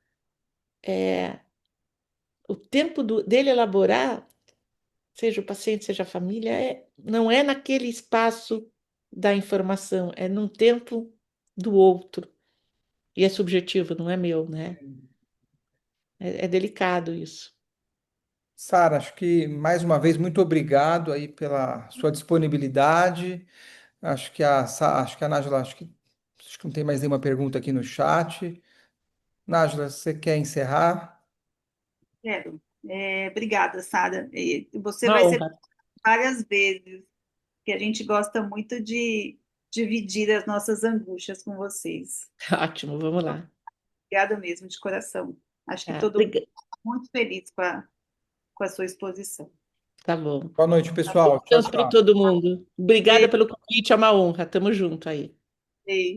é, o tempo dele elaborar, seja o paciente, seja a família, não é naquele espaço da informação, é num tempo do outro. E é subjetivo, não é meu, né? É delicado isso. Sara, acho que mais uma vez muito obrigado aí pela sua disponibilidade. Acho que a Nájila, acho que não tem mais nenhuma pergunta aqui no chat. Nájila, você quer encerrar? Quero. Obrigada, Sara. E você Uma vai ser honra. várias vezes, que a gente gosta muito de dividir as nossas angústias com vocês. Ótimo, vamos lá. Obrigada mesmo, de coração. Acho que Tá, todo mundo está muito feliz com a sua exposição. tá bom. Boa noite, pessoal. Tchau, Descanso para tchau. todo mundo. Obrigada pelo convite, é uma honra. Tamo junto aí. Beijo.